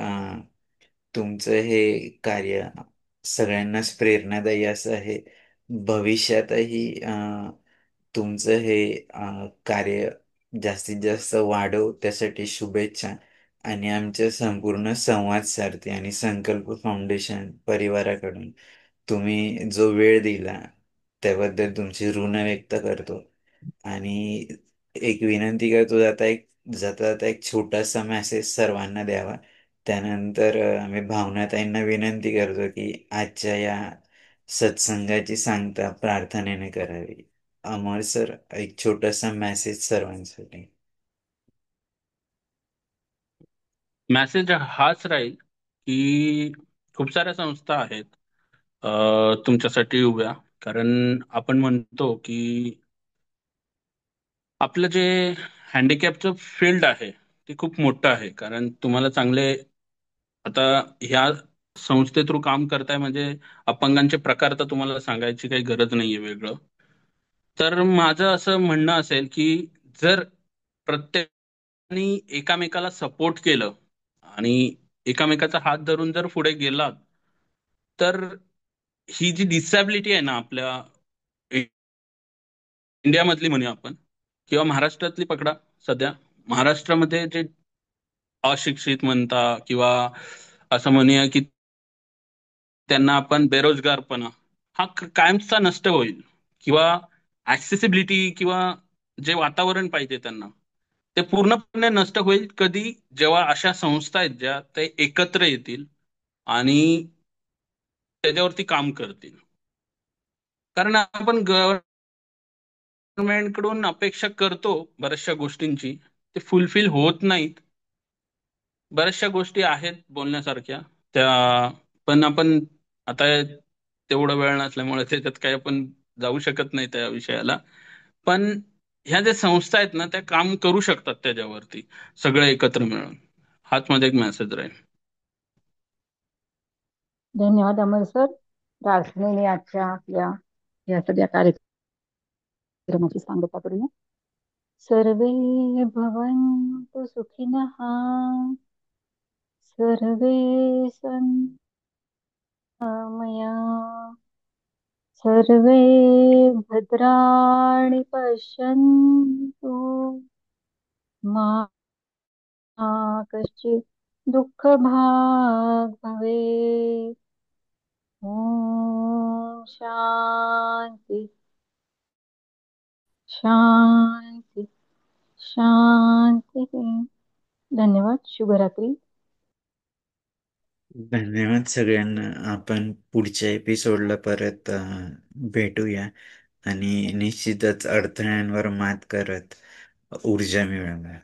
तुमचं हे कार्य सगळ्यांनाच प्रेरणादायी असं आहे. भविष्यातही तुमचं हे कार्य जास्तीत जास्त वाढव, त्यासाठी शुभेच्छा. आणि आमच्या संपूर्ण संवाद सारथी आणि संकल्प फाउंडेशन परिवाराकडून तुम्ही जो वेळ दिला त्याबद्दल तुमची ऋण व्यक्त करतो. आणि एक विनंती करतो, जाता जाता एक छोटासा मेसेज सर्वांना द्यावा. त्यानंतर मी भावनाताईंना विनंती करतो की आजच्या या सत्संगाची सांगता प्रार्थनेने करावी. अमर सर, एक छोटासा मेसेज सर्वांसाठी. मेसेज हाच राहील की खूप साऱ्या संस्था आहेत तुमच्यासाठी उभ्या. कारण आपण म्हणतो की आपलं जे हँडिकॅपचं फील्ड आहे ते खूप मोठं आहे. कारण तुम्हाला चांगले आता ह्या संस्थे थ्रू काम करताय म्हणजे अपंगांचे प्रकार तर तुम्हाला सांगायची काही गरज नाहीये वेगळं. तर माझं असं म्हणणं असेल की जर प्रत्येकाने एकामेकाला सपोर्ट केलं आणि एकामेकाचा हात धरून जर पुढे गेलात, तर ही जी डिसॅबिलिटी आहे ना आपल्या इंडियामधली म्हणूया आपण, किंवा महाराष्ट्रातली पकडा. सध्या महाराष्ट्रामध्ये जे अशिक्षित म्हणता किंवा असं म्हणूया की त्यांना आपण बेरोजगारपणा हा कायमचा नष्ट होईल, किंवा ऍक्सेसिबिलिटी किंवा जे वातावरण पाहिजे त्यांना ते पूर्णपणे नष्ट होईल कधी, जेव्हा अशा संस्था आहेत ज्या ते एकत्र येतील आणि त्याच्यावरती काम करतील. कारण आपण गव्हर्नमेंट कडून अपेक्षा करतो बऱ्याचशा गोष्टींची, ते फुलफिल होत नाहीत. बऱ्याचशा गोष्टी आहेत बोलण्यासारख्या त्या, पण आपण आता तेवढा वेळ नसल्यामुळे त्याच्यात काही आपण जाऊ शकत नाही त्या विषयाला. पण ह्या ज्या संस्था आहेत ना त्या काम करू शकतात त्याच्यावरती, सगळे एकत्र मिळून. हाच माझा एक मेसेज राहील. धन्यवाद अमर सर. प्रार्थनेने आजच्या आपल्या या सगळ्या कार्यक्रमाची सांगता करूया. सर्वे भवन्तु सुखिनः, सर्वे सन्मया, सर्वे भद्राणि पश्यन्तु, मा कश्चित् दुःखभाग् भवेत्. ॐ शान्ति शान्ति शान्तिः. धन्यवाद. शुभरात्री. धन्यवाद सगळ्यांना. आपण पुढच्या एपिसोडला परत भेटूया आणि निश्चितच अडथळ्यांवर मात करत ऊर्जा मिळवूया.